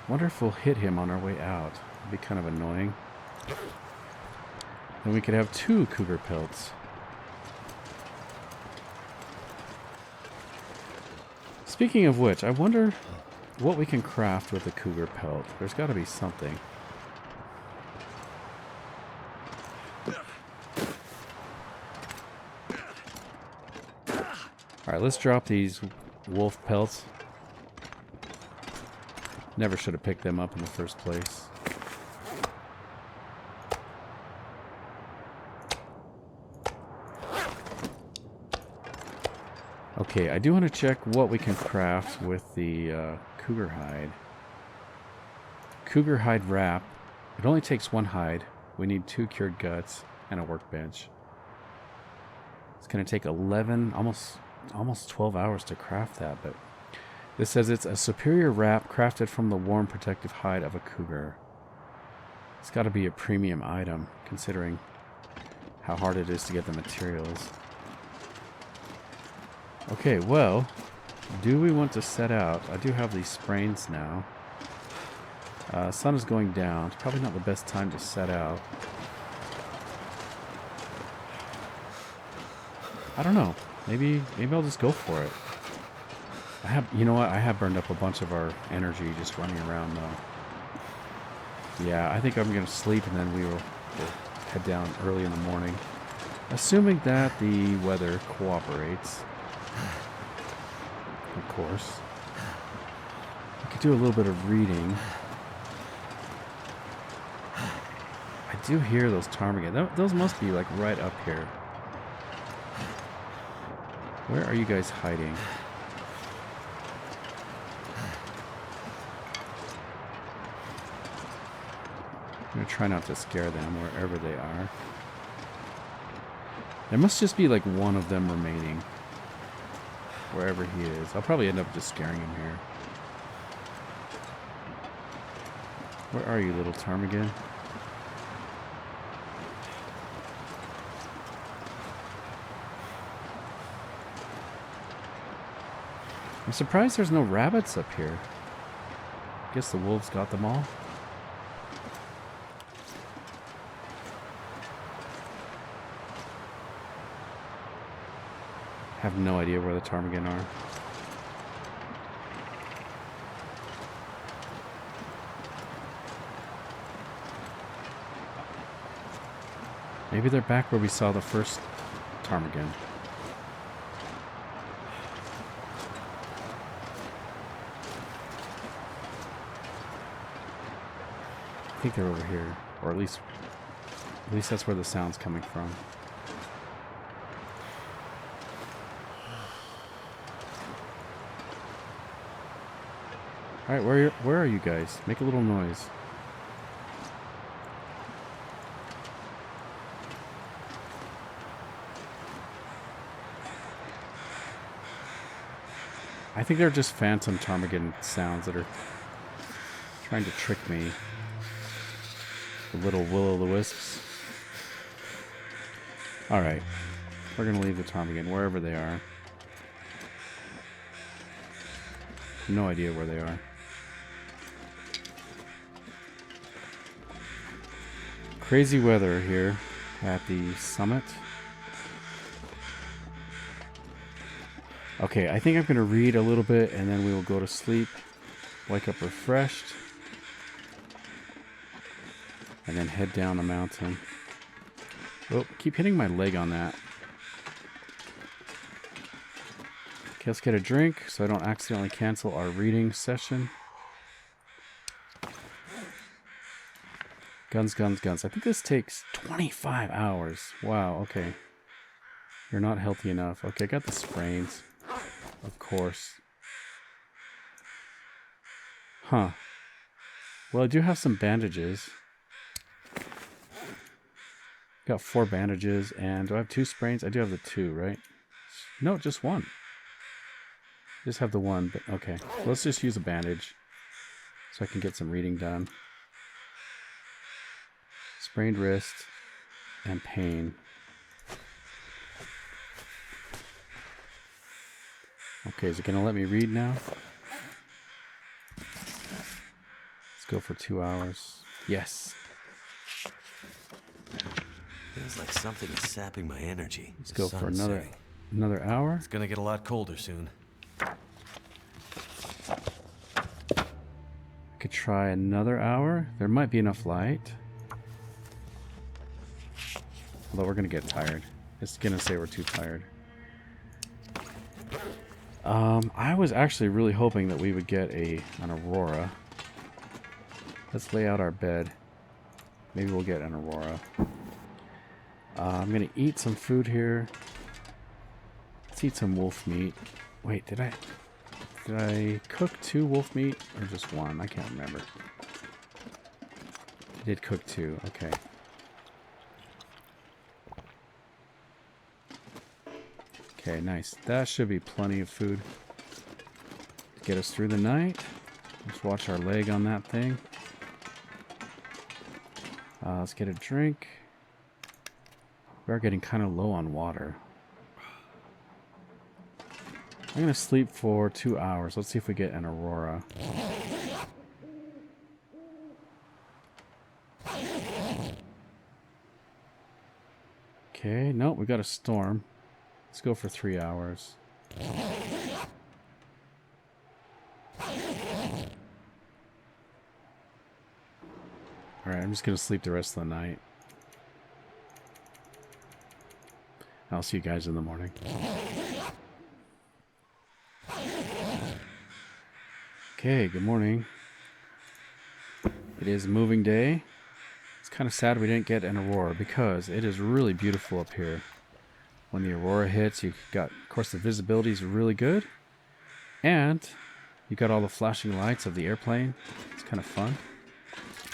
Speaker 1: Wonder if we'll hit him on our way out. It'd be kind of annoying. Then we could have 2 cougar pelts. Speaking of which, I wonder what we can craft with a cougar pelt. There's got to be something. Alright, let's drop these wolf pelts. Never should have picked them up in the first place. Okay, I do want to check what we can craft with the cougar hide. Cougar hide wrap. It only takes 1 hide. We need 2 cured guts and a workbench. It's going to take 11, almost 12 hours to craft that, but this says it's a superior wrap crafted from the warm protective hide of a cougar. It's got to be a premium item, considering how hard it is to get the materials. Okay, well, do we want to set out? I do have these sprains now. Sun is going down. It's probably not the best time to set out. I don't know. Maybe I'll just go for it. You know what? I have burned up a bunch of our energy just running around though. Yeah, I think I'm gonna sleep and then we'll head down early in the morning, assuming that the weather cooperates. Of course, I could do a little bit of reading. I do hear those ptarmigan. Those must be like right up here. Where are you guys hiding? I'm gonna try not to scare them wherever they are. There must just be like one of them remaining. Wherever he is. I'll probably end up just scaring him here. Where are you, little ptarmigan? I'm surprised there's no rabbits up here. Guess the wolves got them all. Have no idea where the ptarmigan are. Maybe they're back where we saw the first ptarmigan. I think they're over here, or at least that's where the sound's coming from. All right, where are you guys? Make a little noise. I think they're just phantom ptarmigan sounds that are trying to trick me. The little will-o'-the-wisps. Alright. We're going to leave the ptarmigan wherever they are. No idea where they are. Crazy weather here at the summit. Okay, I think I'm going to read a little bit and then we will go to sleep. Wake up refreshed. And then head down the mountain. Oh, keep hitting my leg on that. Okay, let's get a drink so I don't accidentally cancel our reading session. Guns, guns, guns. I think this takes 25 hours. Wow, okay. You're not healthy enough. Okay, I got the sprains. Of course. Huh. Well, I do have some bandages. Got 4 bandages, and do I have 2 sprains? I do have the 2, right? No, just 1. Just have the 1, but okay. Let's just use a bandage so I can get some reading done. Sprained wrist and pain. Okay, is it going to let me read now? Let's go for 2 hours. Yes.
Speaker 2: Feels like something is sapping my energy.
Speaker 1: Let's go for another hour.
Speaker 2: It's gonna get a lot colder soon.
Speaker 1: I could try another hour. There might be enough light. Although we're gonna get tired. It's gonna say we're too tired. I was actually really hoping that we would get an aurora. Let's lay out our bed. Maybe we'll get an aurora. I'm gonna eat some food here. Let's eat some wolf meat. Wait, did I cook 2 wolf meat or just 1? I can't remember. I did cook 2. Okay. Okay, nice. That should be plenty of food to get us through the night. Let's watch our leg on that thing. Let's get a drink. We are getting kind of low on water. I'm going to sleep for 2 hours. Let's see if we get an aurora. Okay, no, we got a storm. Let's go for 3 hours. Alright, I'm just going to sleep the rest of the night. I'll see you guys in the morning. Okay, good morning. It is moving day. It's kind of sad we didn't get an aurora because it is really beautiful up here. When the aurora hits, you got, of course, the visibility is really good. And you got all the flashing lights of the airplane. It's kind of fun.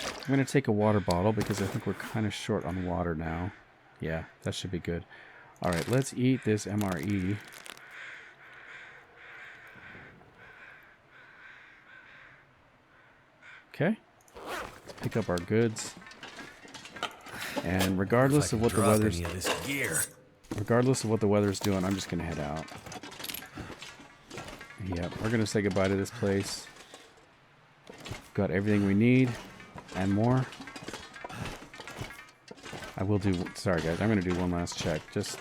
Speaker 1: I'm going to take a water bottle because I think we're kind of short on water now. Yeah, that should be good. Alright, let's eat this MRE. Okay. Let's pick up our goods. And regardless of what the weather's doing, I'm just gonna head out. Yep, we're gonna say goodbye to this place. Got everything we need and more. I will do, sorry guys, I'm gonna do one last check, just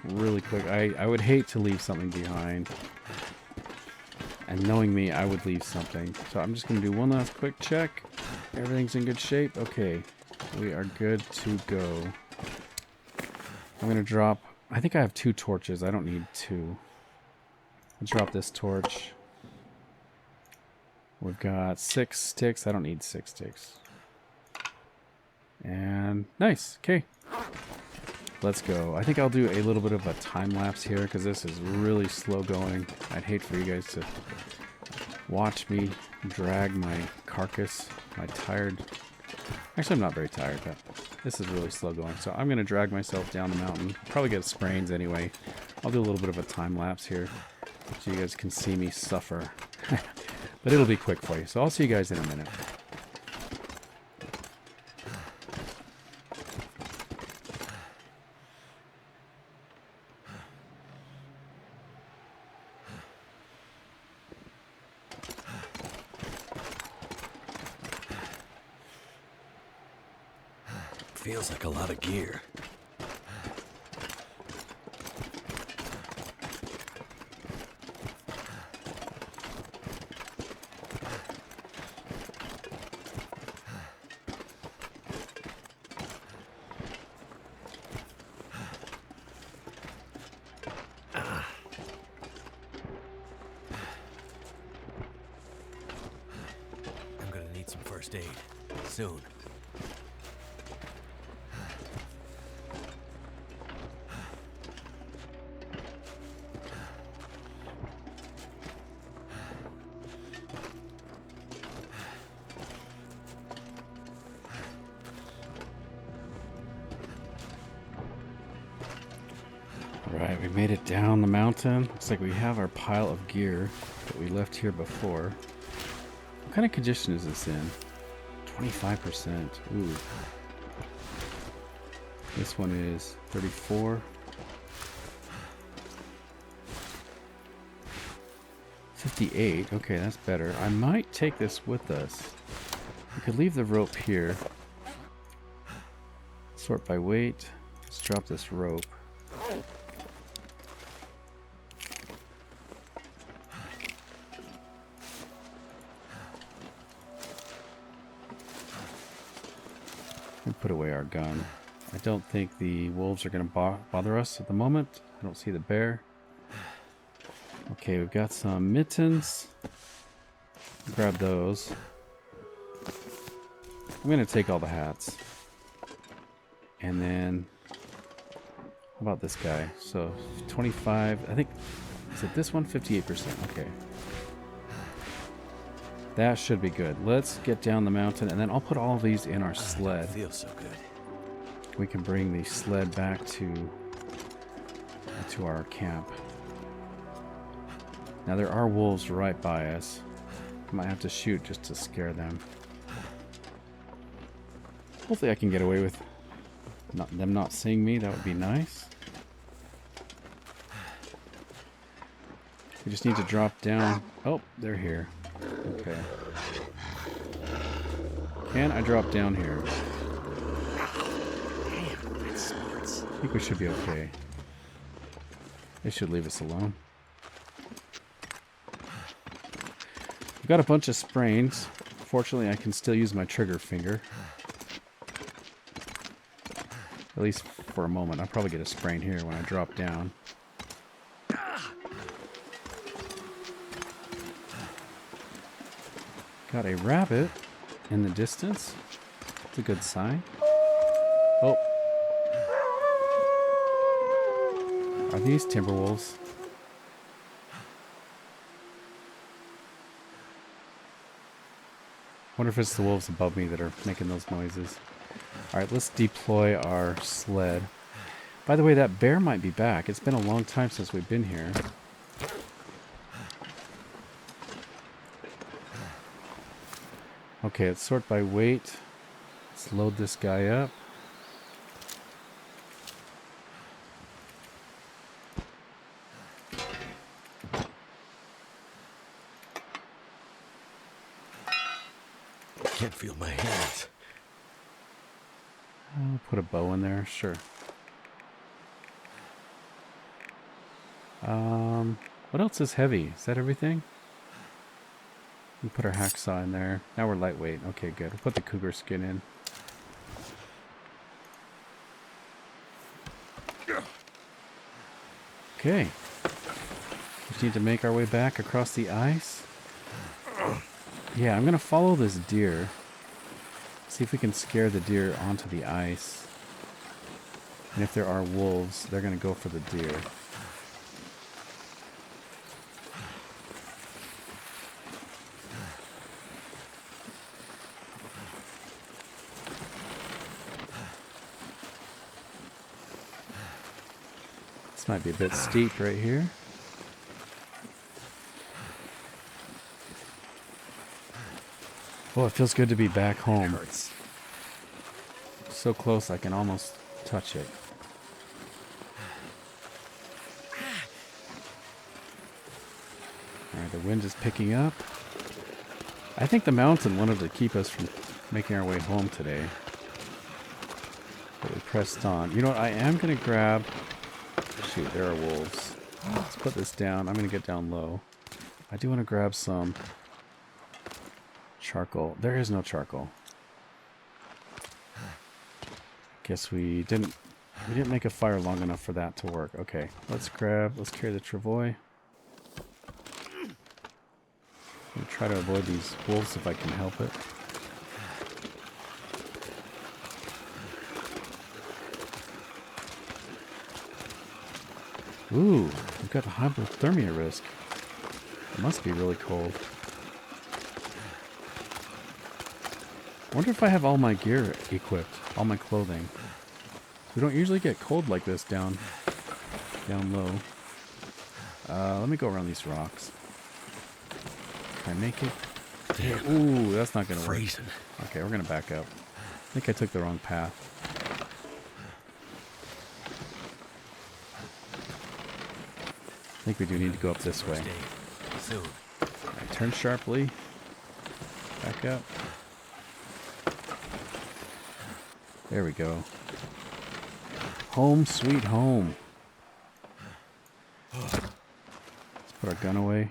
Speaker 1: really quick. I would hate to leave something behind. And knowing me, I would leave something. So I'm just gonna do one last quick check. Everything's in good shape. Okay, we are good to go. I'm gonna drop, I think I have 2 torches. I don't need 2. I'll drop this torch. We've got 6 sticks. I don't need 6 sticks. And nice. Okay. Let's go. I think I'll do a little bit of a time lapse here because this is really slow going. I'd hate for you guys to watch me drag my carcass, my tired... Actually, I'm not very tired, but this is really slow going. So I'm going to drag myself down the mountain. Probably get sprains anyway. I'll do a little bit of a time lapse here so you guys can see me suffer. But it'll be quick for you. So I'll see you guys in a minute.
Speaker 2: Feels like a lot of gear. I'm gonna need some first aid soon.
Speaker 1: Right, we made it down the mountain. Looks like we have our pile of gear that we left here before. What kind of condition is this in? 25%. Ooh. This one is 34. 58. Okay, that's better. I might take this with us. We could leave the rope here. Sort by weight. Let's drop this rope. And put away our gun. I don't think the wolves are going to bother us at the moment. I don't see the bear. Okay, we've got some mittens. Grab those. I'm going to take all the hats. And then, how about this guy? So 25, I think, is it this one? 58%. Okay. That should be good. Let's get down the mountain, and then I'll put all of these in our sled.
Speaker 2: Feels so good.
Speaker 1: We can bring the sled back to our camp. Now there are wolves right by us. I might have to shoot just to scare them. Hopefully I can get away with them not seeing me. That would be nice. We just need to drop down. Oh, they're here. Okay. Can I drop down here?
Speaker 2: Damn, that smarts.
Speaker 1: I think we should be okay. They should leave us alone. I've got a bunch of sprains. Fortunately, I can still use my trigger finger. At least for a moment. I'll probably get a sprain here when I drop down. Got a rabbit in the distance. It's a good sign. Oh. Are these Timberwolves? Wonder if it's the wolves above me that are making those noises. Alright, let's deploy our sled. By the way, that bear might be back. It's been a long time since we've been here. Okay, let's sort by weight. Let's load this guy up.
Speaker 2: can't feel my hands.
Speaker 1: I'll put a bow in there, sure. What else is heavy? Is that everything? We put our hacksaw in there. Now we're lightweight. Okay, good. We'll put the cougar skin in. Okay. Just need to make our way back across the ice. Yeah, I'm going to follow this deer. See if we can scare the deer onto the ice. And if there are wolves, they're going to go for the deer. This might be a bit steep right here. Oh, it feels good to be back home. So close I can almost touch it. Alright, the wind is picking up. I think the mountain wanted to keep us from making our way home today. But we pressed on. You know what, I am going to grab... Shoot, there are wolves. Let's put this down. I'm going to get down low. I do want to grab some charcoal. There is no charcoal. Guess we didn't make a fire long enough for that to work. Okay, let's carry the travois. I'm going to try to avoid these wolves if I can help it. Ooh, we've got the hypothermia risk. It must be really cold. I wonder if I have all my gear equipped, all my clothing. We don't usually get cold like this down low. Let me go around these rocks. Can I make it?
Speaker 2: Damn.
Speaker 1: Ooh, that's not gonna work.
Speaker 2: Freezing.
Speaker 1: Okay, we're gonna back up. I think I took the wrong path. I think we do need to go up this way. Right, turn sharply. Back up. There we go. Home sweet home. Let's put our gun away.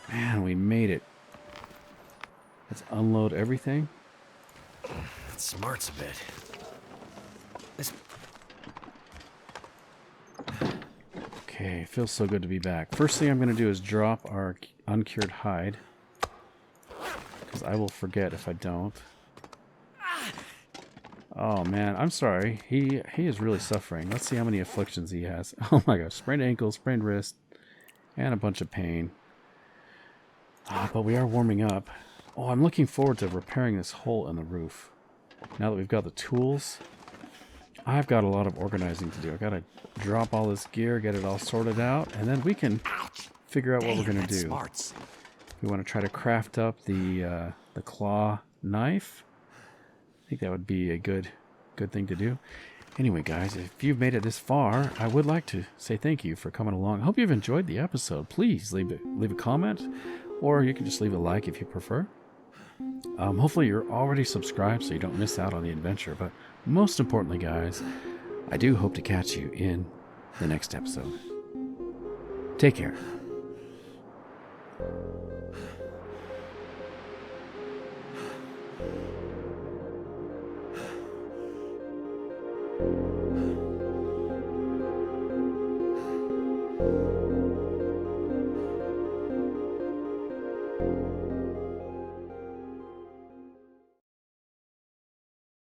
Speaker 1: Man, we made it. Let's unload everything.
Speaker 2: That smarts a bit.
Speaker 1: Okay, feels so good to be back. First thing I'm going to do is drop our uncured hide. Because I will forget if I don't. Oh man, I'm sorry. He is really suffering. Let's see how many afflictions he has. Oh my gosh, sprained ankle, sprained wrist, and a bunch of pain. But we are warming up. Oh, I'm looking forward to repairing this hole in the roof. Now that we've got the tools, I've got a lot of organizing to do. I've got to drop all this gear, get it all sorted out, and then we can figure out what we're going to do.
Speaker 2: Smarts.
Speaker 1: We want to try to craft up the claw knife. I think that would be a good thing to do. Anyway, guys, if you've made it this far, I would like to say thank you for coming along. I hope you've enjoyed the episode. Please leave a comment, or you can just leave a like if you prefer. Hopefully you're already subscribed so you don't miss out on the adventure. But most importantly, guys, I do hope to catch you in the next episode. Take care.